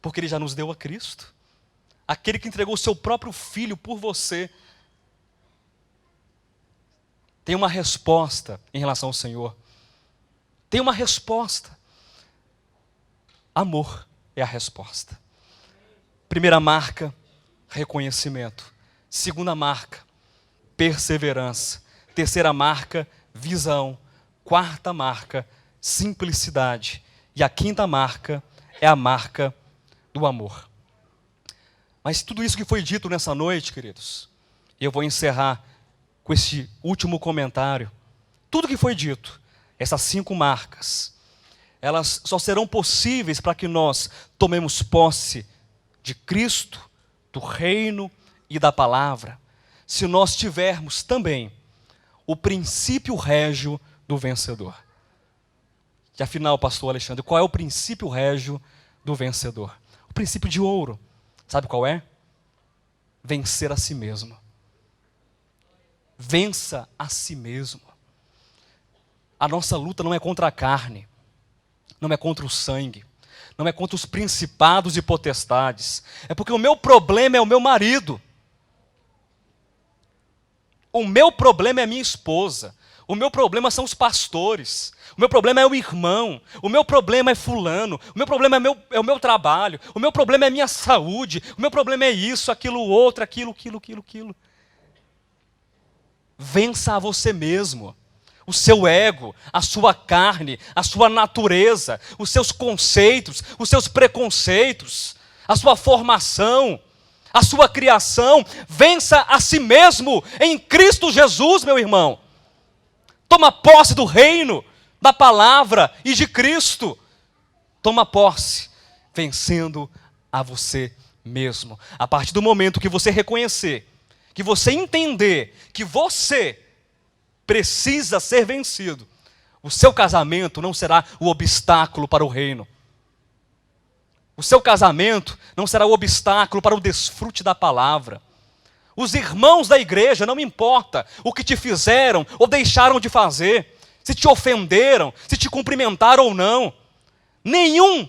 Porque ele já nos deu a Cristo. Aquele que entregou o seu próprio Filho por você. Tem uma resposta em relação ao Senhor. Tem uma resposta. Amor é a resposta. Primeira marca, reconhecimento. Segunda marca, perseverança. Terceira marca, visão. Quarta marca, simplicidade. E a quinta marca é a marca do amor. Mas tudo isso que foi dito nessa noite, queridos, eu vou encerrar com este último comentário. Tudo que foi dito, essas 5 marcas, elas só serão possíveis para que nós tomemos posse de Cristo, do reino e da palavra, se nós tivermos também o princípio régio do vencedor. E afinal, pastor Alexandre, qual é o princípio régio do vencedor? O princípio de ouro, sabe qual é? Vencer a si mesmo. Vença a si mesmo. A nossa luta não é contra a carne, não é contra o sangue, não é contra os principados e potestades. É porque o meu problema é o meu marido. O meu problema é a minha esposa. O meu problema são os pastores. O meu problema é o irmão. O meu problema é fulano. O meu problema é o meu trabalho. O meu problema é a minha saúde. O meu problema é isso, aquilo, outro, aquilo. Vença a você mesmo. O seu ego, a sua carne, a sua natureza, os seus conceitos, os seus preconceitos, a sua formação, a sua criação. Vença a si mesmo em Cristo Jesus, meu irmão. Toma posse do reino, da palavra e de Cristo. Toma posse, vencendo a você mesmo. A partir do momento que você reconhecer, que você entender que você precisa ser vencido, o seu casamento não será o obstáculo para o reino. O seu casamento não será o obstáculo para o desfrute da palavra. Os irmãos da igreja, não importa o que te fizeram ou deixaram de fazer, se te ofenderam, se te cumprimentaram ou não, nenhum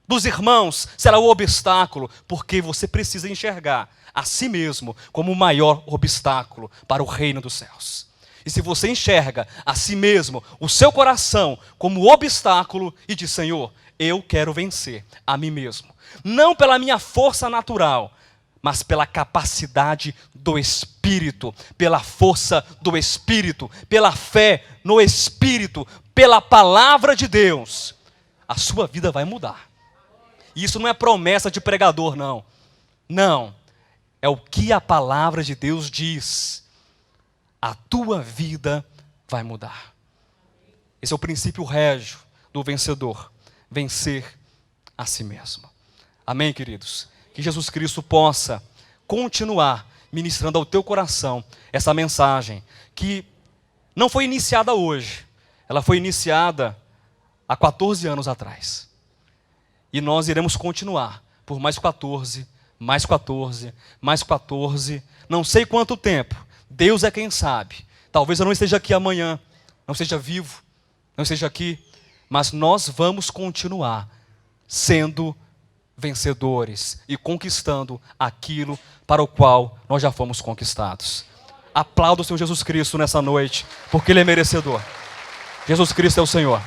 dos irmãos será o obstáculo, porque você precisa enxergar a si mesmo como o maior obstáculo para o reino dos céus. E se você enxerga a si mesmo, o seu coração, como obstáculo, e diz: Senhor, eu quero vencer a mim mesmo. Não pela minha força natural, mas pela capacidade do Espírito, pela força do Espírito, pela fé no Espírito, pela palavra de Deus, a sua vida vai mudar. E isso não é promessa de pregador, não. Não. É o que a palavra de Deus diz. A tua vida vai mudar. Esse é o princípio régio do vencedor. Vencer a si mesmo. Amém, queridos? Que Jesus Cristo possa continuar ministrando ao teu coração essa mensagem que não foi iniciada hoje. Ela foi iniciada há 14 anos atrás. E nós iremos continuar por mais 14, mais 14, mais 14, não sei quanto tempo, Deus é quem sabe. Talvez eu não esteja aqui amanhã, não esteja vivo, não esteja aqui, mas nós vamos continuar sendo vencedores e conquistando aquilo para o qual nós já fomos conquistados. Aplauda o Senhor Jesus Cristo nessa noite, porque Ele é merecedor. Jesus Cristo é o Senhor.